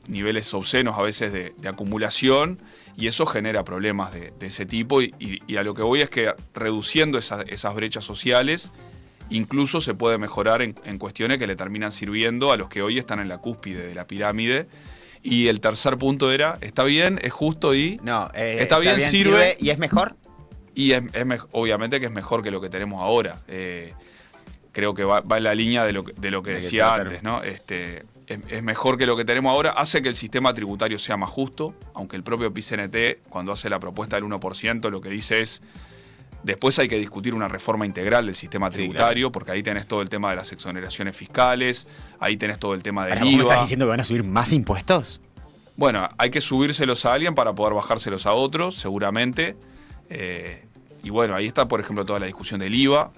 niveles obscenos a veces de acumulación, y eso genera problemas de ese tipo, y a lo que voy es que reduciendo esas brechas sociales, incluso se puede mejorar en cuestiones que le terminan sirviendo a los que hoy están en la cúspide de la pirámide. Y el tercer punto era, está bien, es justo y... No, está bien, sirve. ¿Y es mejor? Y obviamente que es mejor que lo que tenemos ahora. Creo que va en la línea de lo que decía antes, ¿no? Es mejor que lo que tenemos ahora, hace que el sistema tributario sea más justo, aunque el propio PICNT, cuando hace la propuesta del 1%, lo que dice es, después hay que discutir una reforma integral del sistema tributario, claro, porque ahí tenés todo el tema de las exoneraciones fiscales, ahí tenés todo el tema del IVA. ¿Estás diciendo que van a subir más impuestos? Bueno, hay que subírselos a alguien para poder bajárselos a otros, seguramente. Y bueno, ahí está, por ejemplo, toda la discusión del IVA.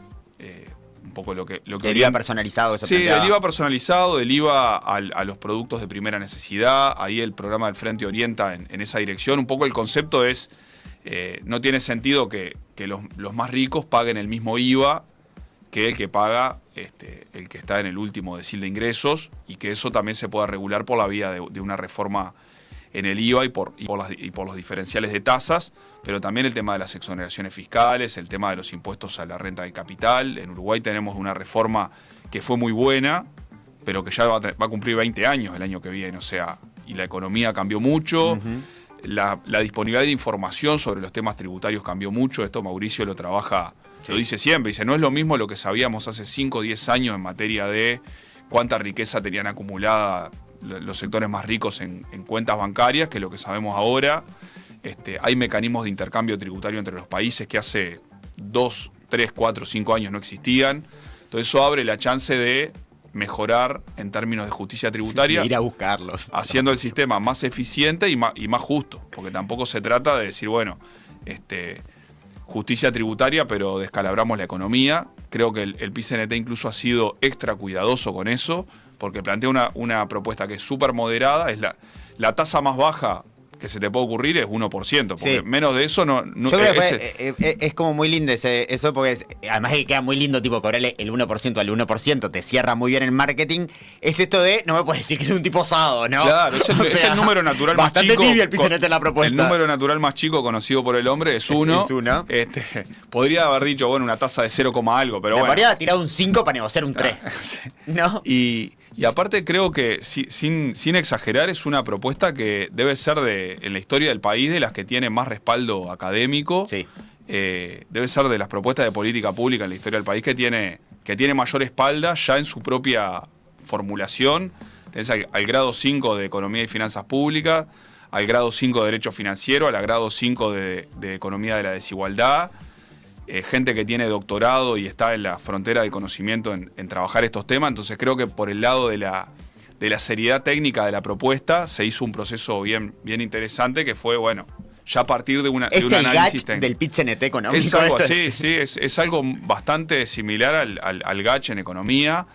Un poco lo que el IVA personalizado. Sí, el IVA personalizado, el IVA a los productos de primera necesidad. Ahí el programa del Frente orienta en esa dirección. Un poco el concepto es, no tiene sentido que los más ricos paguen el mismo IVA que el que paga el que está en el último decil de ingresos, y que eso también se pueda regular por la vía de una reforma en el IVA y por los diferenciales de tasas, pero también el tema de las exoneraciones fiscales, el tema de los impuestos a la renta de capital. En Uruguay tenemos una reforma que fue muy buena, pero que ya va a cumplir 20 años el año que viene, o sea, y la economía cambió mucho, la disponibilidad de información sobre los temas tributarios cambió mucho. Esto Mauricio lo trabaja, lo dice siempre, dice, no es lo mismo lo que sabíamos hace 5 o 10 años en materia de cuánta riqueza tenían acumulada los sectores más ricos en cuentas bancarias, que es lo que sabemos ahora. Hay mecanismos de intercambio tributario entre los países que hace 2, 3, 4, 5 años no existían. Entonces eso abre la chance de mejorar en términos de justicia tributaria. Y ir a buscarlos. Haciendo el sistema más eficiente y más justo. Porque tampoco se trata de decir, bueno, justicia tributaria, pero descalabramos la economía. Creo que el PIS-CNT incluso ha sido extra cuidadoso con eso, porque plantea una propuesta que es súper moderada. Es la tasa más baja que se te puede ocurrir es 1%, porque sí. Menos de eso no yo creo que es como muy lindo eso, porque además que queda muy lindo, tipo, cobrarle el 1% al 1%, te cierra muy bien el marketing. Es esto de, no me puedes decir que soy un tipo osado, ¿no? Claro, es el número natural más chico. Bastante tibio el PIS-CNT en la propuesta. El número natural más chico conocido por el hombre es 1. Es 1. Podría haber dicho, bueno, una tasa de 0, algo, pero bueno. Podría haber tirado un 5 para negociar un 3. Sí. ¿No? Y aparte creo que, sin exagerar, es una propuesta que debe ser en la historia del país de las que tiene más respaldo académico. Sí. Debe ser de las propuestas de política pública en la historia del país que tiene mayor espalda ya en su propia formulación. Tenés al grado 5 de Economía y Finanzas Públicas, al grado 5 de Derecho Financiero, al grado 5 de Economía de la Desigualdad. Gente que tiene doctorado y está en la frontera del conocimiento en trabajar estos temas. Entonces creo que por el lado de la seriedad técnica de la propuesta se hizo un proceso bien interesante, que fue, bueno, ya a partir de un análisis técnico. Del PIS-CNT económico. Es algo así, sí, es algo bastante similar al GACH en economía,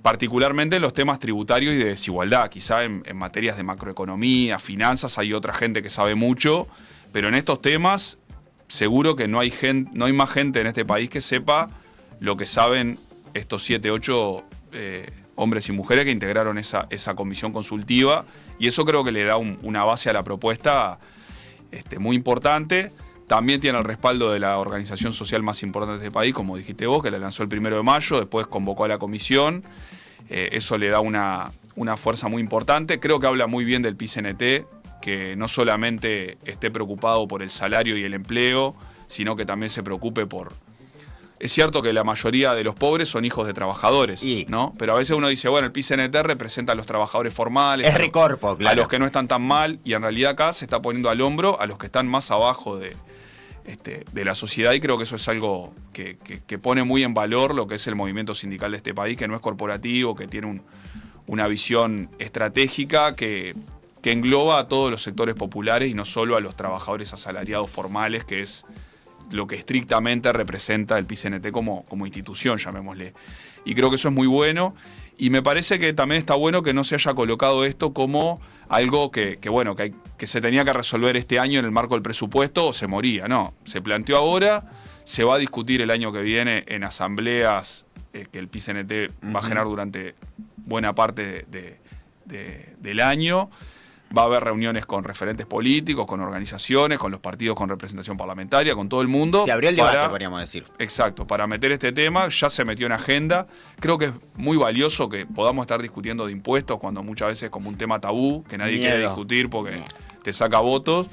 particularmente en los temas tributarios y de desigualdad. Quizá en materias de macroeconomía, finanzas, hay otra gente que sabe mucho, pero en estos temas seguro que no hay más gente en este país que sepa lo que saben estos 7, 8 hombres y mujeres que integraron esa comisión consultiva, y eso creo que le da una base a la propuesta muy importante. También tiene el respaldo de la organización social más importante de este país, como dijiste vos, que la lanzó el 1 de mayo, después convocó a la comisión. Eso le da una fuerza muy importante. Creo que habla muy bien del PIS-CNT, que no solamente esté preocupado por el salario y el empleo, sino que también se preocupe por... Es cierto que la mayoría de los pobres son hijos de trabajadores, ¿no? Pero a veces uno dice, bueno, el PIS-CNT representa a los trabajadores formales, es recorpo, claro, a los que no están tan mal, y en realidad acá se está poniendo al hombro a los que están más abajo de la sociedad, y creo que eso es algo que pone muy en valor lo que es el movimiento sindical de este país, que no es corporativo, que tiene una visión estratégica que engloba a todos los sectores populares y no solo a los trabajadores asalariados formales, que es lo que estrictamente representa el PIS-CNT como institución, llamémosle. Y creo que eso es muy bueno, y me parece que también está bueno que no se haya colocado esto como algo que se tenía que resolver este año en el marco del presupuesto o se moría. No, se planteó ahora, se va a discutir el año que viene en asambleas que el PIS-CNT va a generar durante buena parte del año. Va a haber reuniones con referentes políticos, con organizaciones, con los partidos con representación parlamentaria, con todo el mundo. Se abrió el debate, podríamos decir. Exacto, para meter este tema, ya se metió en agenda. Creo que es muy valioso que podamos estar discutiendo de impuestos cuando muchas veces es como un tema tabú, que nadie quiere discutir porque te saca votos.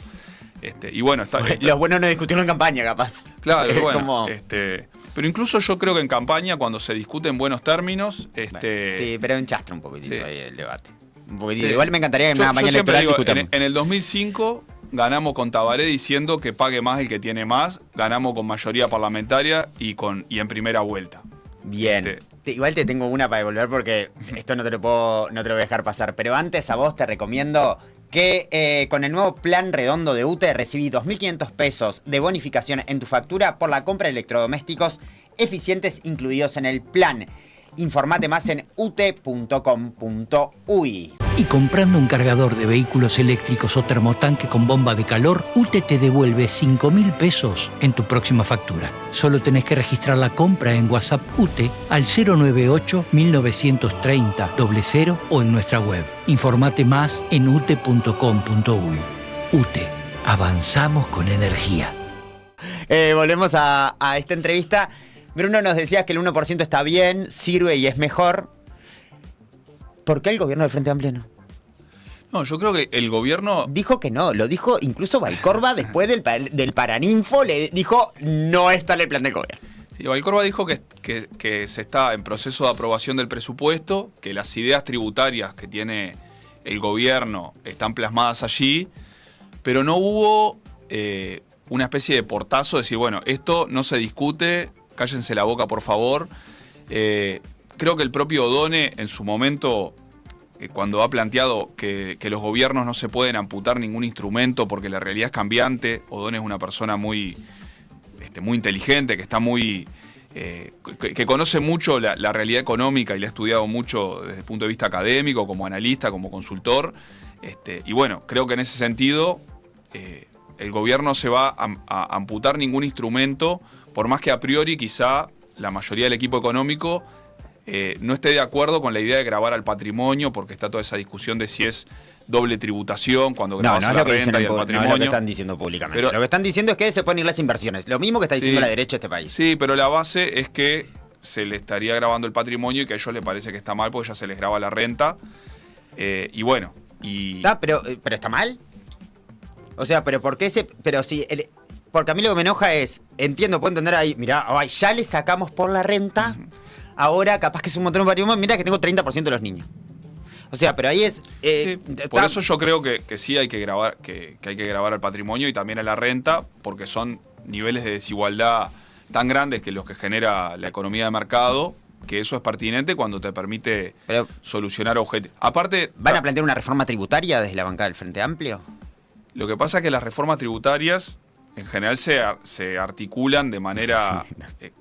Y bueno, Lo bueno no discutirlo en campaña, capaz. Claro, bueno. Pero incluso yo creo que en campaña, cuando se discute en buenos términos... sí, pero enchastra un poquitito ahí el debate. Sí. Igual me encantaría que en una campaña electoral discutamos. En el 2005 ganamos con Tabaré diciendo que pague más el que tiene más, ganamos con mayoría parlamentaria y en primera vuelta. Bien. Igual te tengo una para devolver porque esto no te lo voy a dejar pasar. Pero antes a vos te recomiendo que con el nuevo plan redondo de UTE recibí 2.500 pesos de bonificación en tu factura por la compra de electrodomésticos eficientes incluidos en el plan. Informate más en ute.com.uy. Y comprando un cargador de vehículos eléctricos o termotanque con bomba de calor, UTE te devuelve 5.000 pesos en tu próxima factura. Solo tenés que registrar la compra en WhatsApp UTE al 098-1930-00 o en nuestra web. Informate más en ute.com.uy. UTE. Avanzamos con energía. Volvemos a esta entrevista. Bruno, nos decías que el 1% está bien, sirve y es mejor. ¿Por qué el gobierno del Frente Amplio no? No, yo creo que el gobierno... Dijo que no, lo dijo incluso Valcorba después del Paraninfo, le dijo no está en el plan del gobierno. Sí, Valcorba dijo que se está en proceso de aprobación del presupuesto, que las ideas tributarias que tiene el gobierno están plasmadas allí, pero no hubo una especie de portazo de decir, bueno, esto no se discute, cállense la boca por favor. Creo que el propio Odone en su momento, cuando ha planteado que los gobiernos no se pueden amputar ningún instrumento porque la realidad es cambiante, Odone es una persona muy inteligente, que está que conoce mucho la realidad económica y la ha estudiado mucho desde el punto de vista académico, como analista, como consultor. Y bueno, creo que en ese sentido el gobierno se va a amputar ningún instrumento, por más que a priori quizá la mayoría del equipo económico no esté de acuerdo con la idea de gravar al patrimonio, porque está toda esa discusión de si es doble tributación cuando grabas a la renta y al patrimonio. No es lo que están diciendo públicamente. Pero, lo que están diciendo es que se pueden ir las inversiones. Lo mismo que está diciendo la derecha de este país. Sí, pero la base es que se le estaría grabando el patrimonio y que a ellos les parece que está mal porque ya se les graba la renta. Y bueno. Pero está mal. O sea, pero ¿por qué porque a mí lo que me enoja es, puedo entender ahí, mirá, ya le sacamos por la renta, ahora capaz que es un montón de patrimonio, mirá que tengo 30% de los niños. O sea, pero ahí es... sí, por eso yo creo que sí hay que grabar, que hay que grabar al patrimonio y también a la renta, porque son niveles de desigualdad tan grandes que los que genera la economía de mercado, que eso es pertinente cuando te permite solucionar objetivos. Aparte... ¿Van a plantear una reforma tributaria desde la bancada del Frente Amplio? Lo que pasa es que las reformas tributarias en general se articulan de manera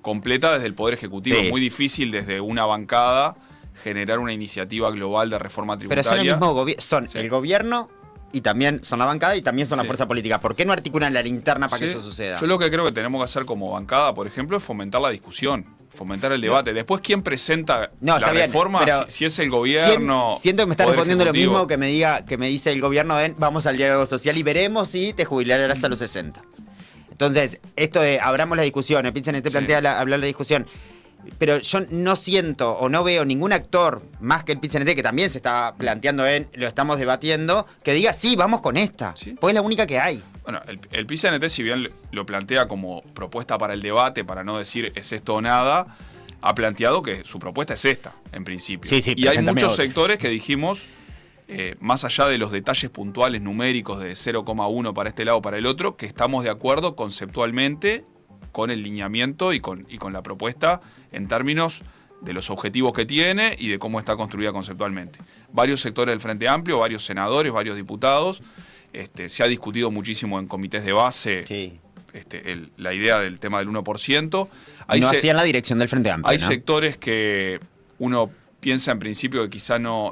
completa desde el Poder Ejecutivo. Sí. Es muy difícil desde una bancada generar una iniciativa global de reforma tributaria. Pero son el mismo gobierno, el gobierno y también son la bancada y también son la fuerza política. ¿Por qué no articulan la linterna para que eso suceda? Yo lo que creo que tenemos que hacer como bancada, por ejemplo, es fomentar la discusión, fomentar el debate. Después, ¿quién presenta la reforma? Si es el gobierno. Siento que me está respondiendo lo mismo que me dice el gobierno vamos al diálogo social y veremos si te jubilarás a los 60. Entonces, esto de abramos la discusión, el PIT-CNT plantea hablar la discusión. Pero yo no siento o no veo ningún actor más que el PIT-CNT, que también se está planteando lo estamos debatiendo, que diga sí, vamos con esta. ¿Sí? Porque es la única que hay. Bueno, el PIT-CNT, si bien lo plantea como propuesta para el debate, para no decir es esto o nada, ha planteado que su propuesta es esta, en principio. Sí, y hay muchos sectores que dijimos, más allá de los detalles puntuales numéricos de 0,1 para este lado o para el otro, que estamos de acuerdo conceptualmente con el lineamiento y con la propuesta en términos de los objetivos que tiene y de cómo está construida conceptualmente. Varios sectores del Frente Amplio, varios senadores, varios diputados, se ha discutido muchísimo en comités de base la idea del tema del 1%. No hacían la dirección del Frente Amplio. Hay sectores que uno piensa en principio que quizá no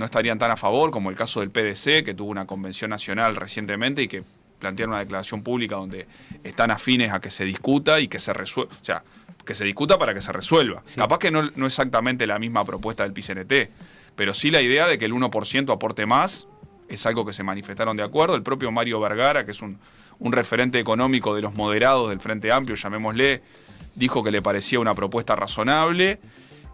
estarían tan a favor, como el caso del PDC, que tuvo una convención nacional recientemente y que plantearon una declaración pública donde están afines a que se discuta y que se resuelva. O sea, que se discuta para que se resuelva. Sí. Capaz que no exactamente la misma propuesta del PIT-CNT, pero sí la idea de que el 1% aporte más es algo que se manifestaron de acuerdo. El propio Mario Vergara, que es un referente económico de los moderados del Frente Amplio, llamémosle, dijo que le parecía una propuesta razonable,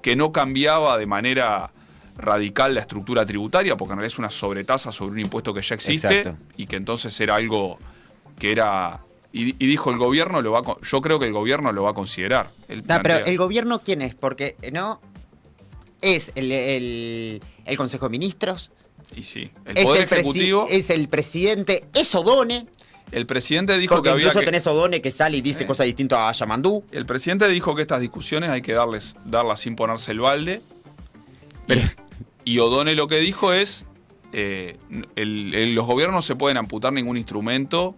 que no cambiaba de manera radical la estructura tributaria, porque en realidad es una sobretasa sobre un impuesto que ya existe. Exacto. Y que entonces era algo que era... Y dijo, yo creo que el gobierno lo va a considerar. Pero ¿el gobierno quién es? Porque no es el Consejo de Ministros. Y sí, el Poder Ejecutivo. Es el presidente, es Odone. El presidente dijo porque que había incluso tenés Odone que sale y dice cosas distintas a Yamandú. El presidente dijo que estas discusiones hay que darlas sin ponerse el balde. Y Odone lo que dijo es, los gobiernos no se pueden amputar ningún instrumento,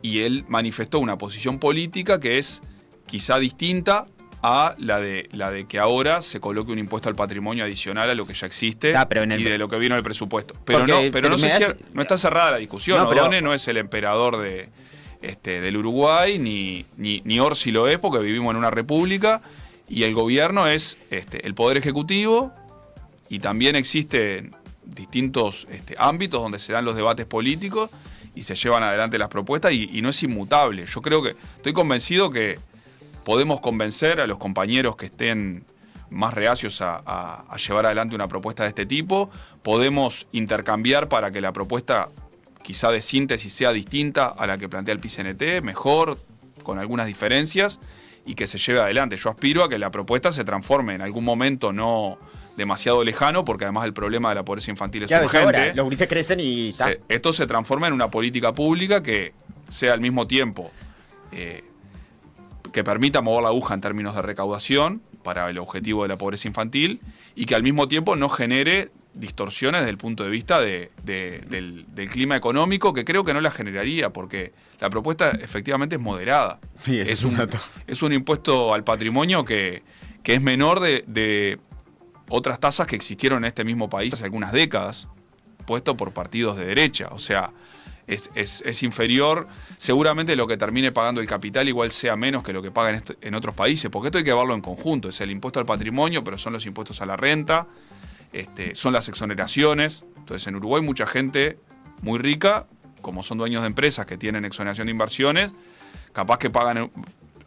y él manifestó una posición política que es quizá distinta a la de que ahora se coloque un impuesto al patrimonio adicional a lo que ya existe y de lo que vino en el presupuesto. Pero no está cerrada la discusión. Odone no es el emperador del Uruguay, ni Orsi lo es, porque vivimos en una república, y el gobierno es el Poder Ejecutivo, y también existen distintos ámbitos donde se dan los debates políticos y se llevan adelante las propuestas, y no es inmutable. Yo creo que estoy convencido que podemos convencer a los compañeros que estén más reacios a llevar adelante una propuesta de este tipo. Podemos intercambiar para que la propuesta quizá de síntesis sea distinta a la que plantea el PIT-CNT, mejor, con algunas diferencias, y que se lleve adelante. Yo aspiro a que la propuesta se transforme en algún momento no demasiado lejano, porque además el problema de la pobreza infantil es urgente. Ahora, los gurises crecen y esto se transforma en una política pública que sea al mismo tiempo que permita mover la aguja en términos de recaudación para el objetivo de la pobreza infantil, y que al mismo tiempo no genere distorsiones desde el punto de vista del clima económico, que creo que no la generaría, porque la propuesta efectivamente es moderada. Sí, es un impuesto al patrimonio que es menor de otras tasas que existieron en este mismo país hace algunas décadas, puesto por partidos de derecha. O sea, es inferior. Seguramente lo que termine pagando el capital igual sea menos que lo que paga en otros países, porque esto hay que verlo en conjunto. Es el impuesto al patrimonio, pero son los impuestos a la renta, son las exoneraciones. Entonces, en Uruguay mucha gente muy rica, como son dueños de empresas que tienen exoneración de inversiones, capaz que pagan,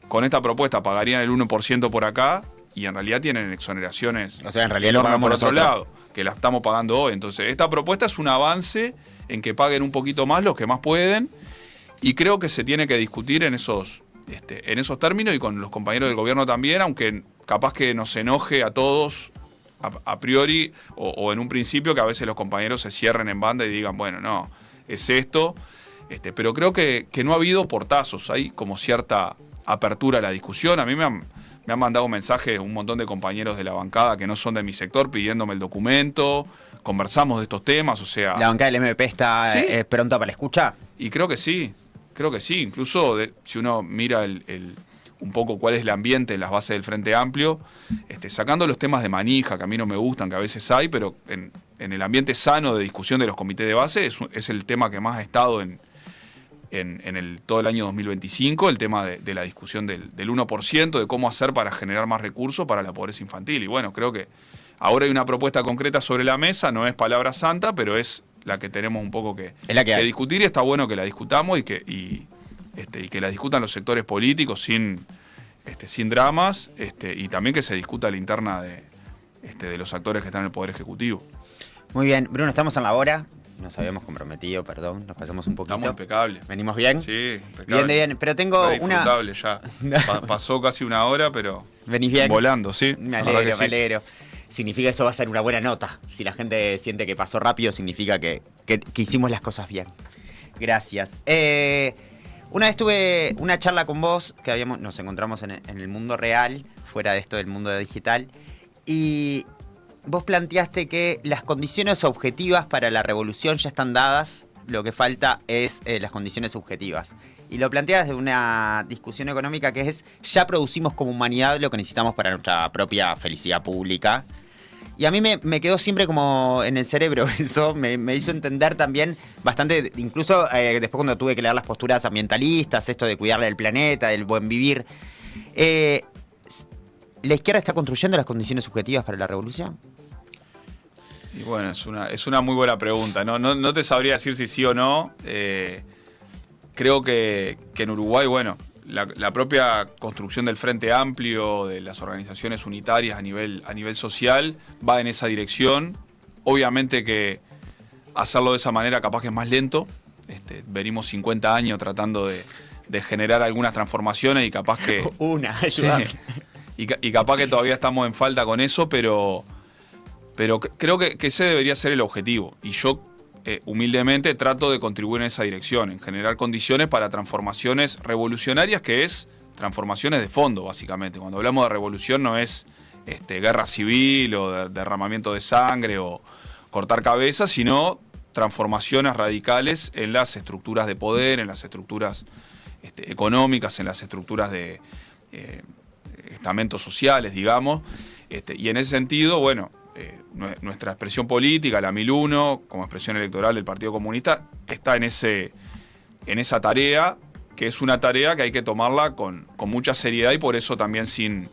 con esta propuesta pagarían el 1% por acá, y en realidad tienen exoneraciones, o sea, en realidad lo pagamos por otro nosotros, lado, que la estamos pagando hoy. Entonces, esta propuesta es un avance en que paguen un poquito más los que más pueden, y creo que se tiene que discutir en esos términos, y con los compañeros del gobierno también, aunque capaz que nos enoje a todos a priori, o en un principio, que a veces los compañeros se cierren en banda y digan, bueno, no, es esto, pero creo que no ha habido portazos, hay como cierta apertura a la discusión. A mí me han mandado mensajes un montón de compañeros de la bancada que no son de mi sector pidiéndome el documento, conversamos de estos temas, o sea... ¿La bancada del MP está ¿sí? Pronta para la escucha? Y creo que sí, incluso si uno mira un poco cuál es el ambiente en las bases del Frente Amplio, sacando los temas de manija, que a mí no me gustan, que a veces hay, pero en el ambiente sano de discusión de los comités de base es el tema que más ha estado en todo el año 2025, el tema de la discusión del 1%, de cómo hacer para generar más recursos para la pobreza infantil. Y bueno, creo que ahora hay una propuesta concreta sobre la mesa, no es palabra santa, pero es la que tenemos un poco que discutir, y está bueno que la discutamos y que la discutan los sectores políticos sin dramas, y también que se discuta la interna de los actores que están en el Poder Ejecutivo. Muy bien, Bruno, estamos en la hora. Nos habíamos comprometido, perdón, nos pasamos un poquito. Estamos impecables. ¿Venimos bien? Sí, impecable. Bien, pero tengo disfrutable ya. Pasó casi una hora, pero... ¿Venís bien? Volando, sí. Me alegro. Significa que eso va a ser una buena nota. Si la gente siente que pasó rápido, significa que hicimos las cosas bien. Gracias. Una vez tuve una charla con vos, que nos encontramos en el mundo real, fuera de esto del mundo digital, y... vos planteaste que las condiciones objetivas para la revolución ya están dadas, lo que falta es las condiciones subjetivas. Y lo planteas de una discusión económica que es, ya producimos como humanidad lo que necesitamos para nuestra propia felicidad pública. Y a mí me quedó siempre como en el cerebro eso, me hizo entender también bastante, incluso después cuando tuve que leer las posturas ambientalistas, esto de cuidarle el planeta, del buen vivir. ¿La izquierda está construyendo las condiciones subjetivas para la revolución? Y bueno, es una muy buena pregunta. No te sabría decir si sí o no. Creo que en Uruguay, bueno, la propia construcción del Frente Amplio, de las organizaciones unitarias a nivel social, va en esa dirección. Obviamente que hacerlo de esa manera capaz que es más lento. Venimos 50 años tratando de generar algunas transformaciones, y capaz que... ayúdame. Sí, y capaz que todavía estamos en falta con eso, pero creo que ese debería ser el objetivo. Y yo, humildemente, trato de contribuir en esa dirección, en generar condiciones para transformaciones revolucionarias, que es transformaciones de fondo, básicamente. Cuando hablamos de revolución no es guerra civil o derramamiento de sangre o cortar cabezas, sino transformaciones radicales en las estructuras de poder, en las estructuras económicas, en las estructuras de estamentos sociales, digamos. Y en ese sentido, bueno... nuestra expresión política, la 1001, como expresión electoral del Partido Comunista, está en esa tarea, que es una tarea que hay que tomarla con mucha seriedad, y por eso también sin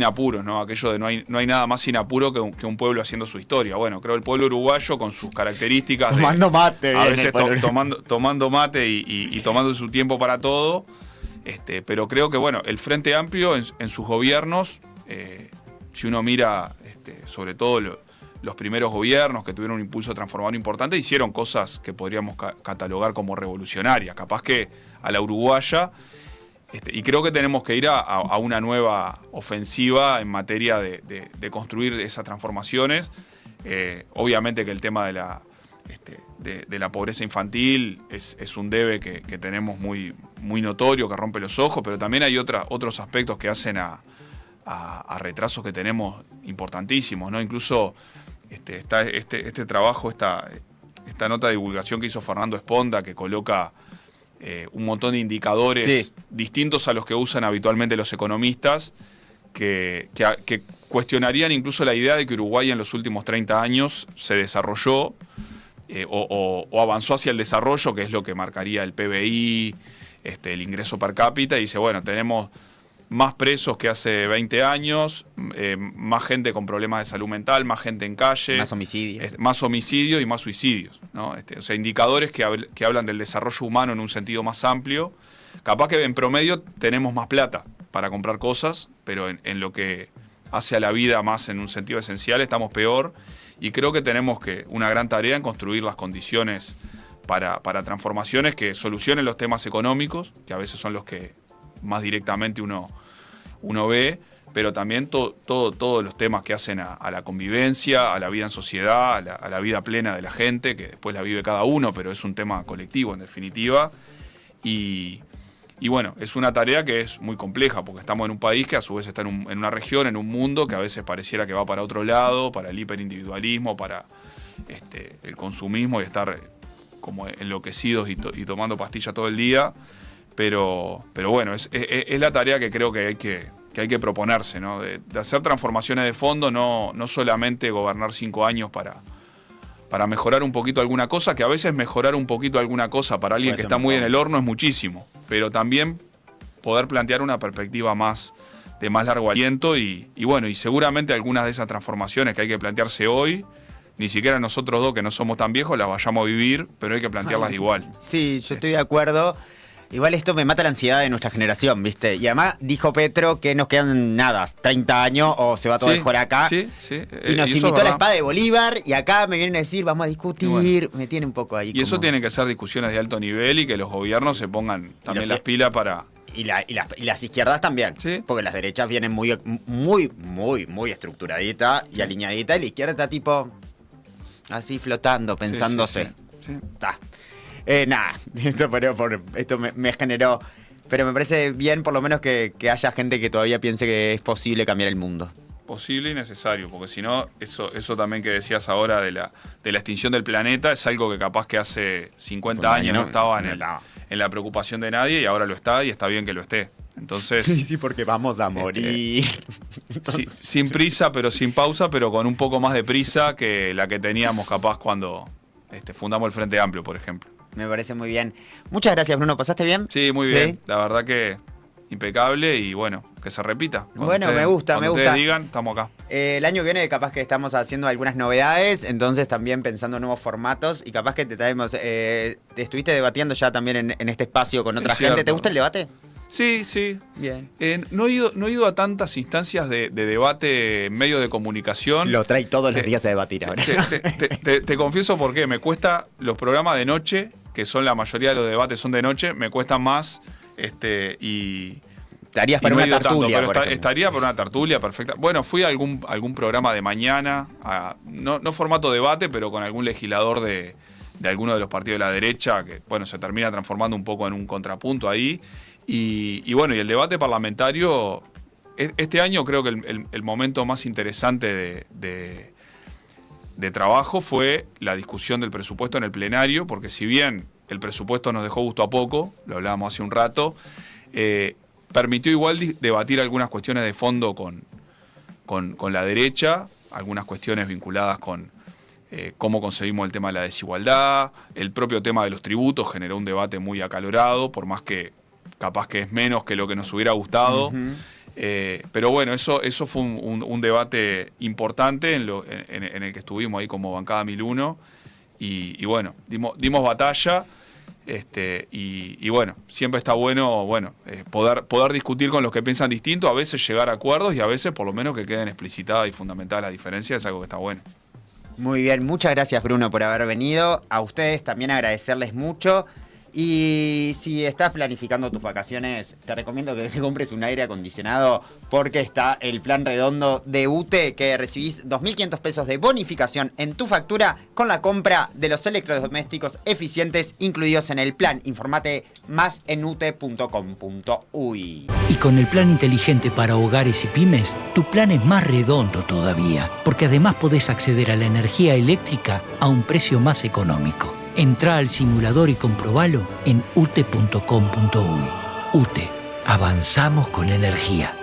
apuros, ¿no? Aquello de no hay nada más sin apuro que un pueblo haciendo su historia. Bueno, creo el pueblo uruguayo, con sus características tomando mate, a veces tomando mate y tomando su tiempo para todo, pero creo que, bueno, el Frente Amplio en sus gobiernos, si uno mira sobre todo los primeros gobiernos que tuvieron un impulso transformador importante hicieron cosas que podríamos catalogar como revolucionarias, capaz que a la uruguaya, y creo que tenemos que ir a una nueva ofensiva en materia de construir esas transformaciones. Obviamente que el tema de la pobreza infantil es un debe que tenemos muy, muy notorio, que rompe los ojos, pero también hay otros aspectos que hacen a retrasos que tenemos importantísimos, ¿no? Incluso está este trabajo, esta nota de divulgación que hizo Fernando Esponda, que coloca un montón de indicadores distintos a los que usan habitualmente los economistas, que cuestionarían incluso la idea de que Uruguay en los últimos 30 años se desarrolló o avanzó hacia el desarrollo, que es lo que marcaría el PBI, el ingreso per cápita, y dice, bueno, tenemos más presos que hace 20 años, más gente con problemas de salud mental, más gente en calle. Más homicidios. Más homicidios y más suicidios, ¿no? O sea, indicadores que hablan del desarrollo humano en un sentido más amplio. Capaz que en promedio tenemos más plata para comprar cosas, pero en lo que hace a la vida más en un sentido esencial estamos peor. Y creo que tenemos una gran tarea en construir las condiciones para transformaciones que solucionen los temas económicos, que a veces son los que más directamente uno ve, pero también todos los temas que hacen a la convivencia, a la vida en sociedad, a la vida plena de la gente, que después la vive cada uno, pero es un tema colectivo en definitiva. Y bueno, es una tarea que es muy compleja, porque estamos en un país que a su vez está en una región, en un mundo que a veces pareciera que va para otro lado, para el hiperindividualismo, para el consumismo y estar como enloquecidos y tomando pastillas todo el día. Pero bueno, es la tarea que creo que hay que proponerse, ¿no? De hacer transformaciones de fondo, no solamente gobernar 5 años para mejorar un poquito alguna cosa, que a veces mejorar un poquito alguna cosa para alguien que está muy en el horno es muchísimo, pero también poder plantear una perspectiva de más largo aliento y bueno, y seguramente algunas de esas transformaciones que hay que plantearse hoy, ni siquiera nosotros dos que no somos tan viejos las vayamos a vivir, pero hay que plantearlas igual. Sí, yo estoy de acuerdo. Igual esto me mata la ansiedad de nuestra generación, ¿viste? Y además dijo Petro que nos quedan 30 años o se va todo mejor acá. Sí. Y nos invitó a la espada de Bolívar y acá me vienen a decir, vamos a discutir. Bueno, me tiene un poco ahí. Y eso tiene que ser discusiones de alto nivel y que los gobiernos se pongan también las pilas para... Y las izquierdas también, ¿sí? Porque las derechas vienen muy estructuraditas y alineaditas y la izquierda está tipo así flotando, pensándose. Sí. Está. Nada, esto me generó. Pero me parece bien, por lo menos, que haya gente que todavía piense que es posible cambiar el mundo. Posible y necesario, porque si no, eso también que decías ahora de la extinción del planeta es algo que capaz que hace 50 años no estaba en la preocupación de nadie y ahora lo está y está bien que lo esté. Entonces, sí, porque vamos a morir. Sí, sin prisa, pero sin pausa, pero con un poco más de prisa que la que teníamos capaz cuando fundamos el Frente Amplio, por ejemplo. Me parece muy bien. Muchas gracias, Bruno. ¿Pasaste bien? Sí, muy bien. ¿Sí? La verdad que impecable y bueno, que se repita. Bueno, me gusta. Cuando ustedes digan, estamos acá. El año que viene capaz que estamos haciendo algunas novedades, entonces también pensando en nuevos formatos y capaz que te traemos... te estuviste debatiendo ya también en este espacio con otra gente. ¿Te gusta el debate? Sí. Bien. No he ido a tantas instancias de debate en medios de comunicación. Lo trae todos los días a debatir ahora. Te confieso por qué. Me cuesta los programas de noche, que son la mayoría de los debates son de noche, me cuestan más Estarías para una tertulia, estaría para una tertulia perfecta. Bueno, fui a algún programa de mañana, no formato debate, pero con algún legislador de alguno de los partidos de la derecha, que bueno, se termina transformando un poco en un contrapunto ahí. Y bueno, y el debate parlamentario, este año creo que el momento más interesante de trabajo fue la discusión del presupuesto en el plenario, porque si bien el presupuesto nos dejó gusto a poco, lo hablábamos hace un rato, permitió igual debatir algunas cuestiones de fondo con la derecha, algunas cuestiones vinculadas con cómo concebimos el tema de la desigualdad, el propio tema de los tributos generó un debate muy acalorado, por más que capaz que es menos que lo que nos hubiera gustado. Uh-huh. Pero bueno, eso fue un debate importante en el que estuvimos ahí como bancada 1001 y bueno, dimos batalla y bueno, siempre está bueno poder discutir con los que piensan distinto, a veces llegar a acuerdos y a veces por lo menos que queden explicitadas y fundamentadas las diferencias, es algo que está bueno. Muy bien, muchas gracias Bruno por haber venido. A ustedes también agradecerles mucho. Y si estás planificando tus vacaciones, te recomiendo que te compres un aire acondicionado porque está el plan redondo de UTE que recibís 2.500 pesos de bonificación en tu factura con la compra de los electrodomésticos eficientes incluidos en el plan. Informate más en ute.com.uy. Y con el plan inteligente para hogares y pymes, tu plan es más redondo todavía, porque además podés acceder a la energía eléctrica a un precio más económico. Entrá al simulador y comprobalo en ute.com.uy. UTE. Avanzamos con energía.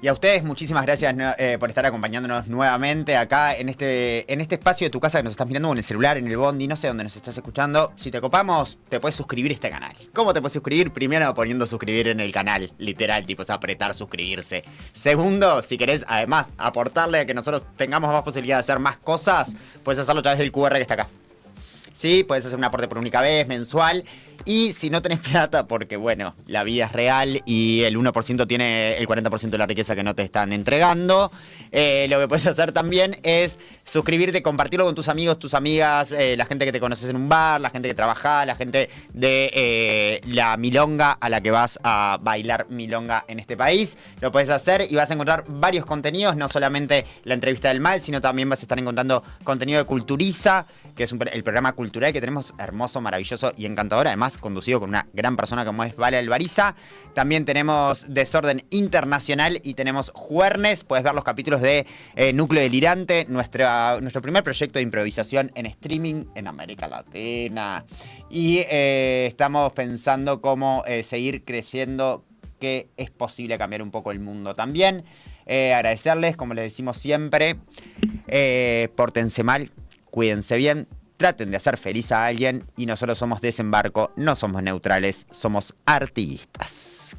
Y a ustedes muchísimas gracias por estar acompañándonos nuevamente acá en este espacio de tu casa que nos estás mirando en el celular, en el bondi, no sé dónde nos estás escuchando. Si te copamos, te puedes suscribir a este canal. ¿Cómo te puedes suscribir? Primero poniendo suscribir en el canal, literal, tipo es apretar suscribirse. Segundo, si querés además aportarle a que nosotros tengamos más posibilidad de hacer más cosas, puedes hacerlo a través del QR que está acá. Sí, puedes hacer un aporte por única vez, mensual. Y si no tenés plata, porque bueno, la vida es real y el 1% tiene el 40% de la riqueza que no te están entregando, lo que puedes hacer también es suscribirte, compartirlo con tus amigos, tus amigas, la gente que te conoces en un bar, la gente que trabaja, la gente de la milonga a la que vas a bailar milonga en este país. Lo puedes hacer y vas a encontrar varios contenidos, no solamente la entrevista del mal, sino también vas a estar encontrando contenido de Culturiza, que es el programa cultural que tenemos hermoso, maravilloso y encantador, además conducido con una gran persona como es Vale Alvariza. También tenemos Desorden Internacional y tenemos Juernes. Puedes ver los capítulos de Núcleo Delirante, nuestro primer proyecto de improvisación en streaming en América Latina. Y estamos pensando cómo seguir creciendo, que es posible cambiar un poco el mundo también. Agradecerles, como les decimos siempre, pórtense mal, cuídense bien, traten de hacer feliz a alguien y nosotros somos Desembarco, no somos neutrales, somos artistas.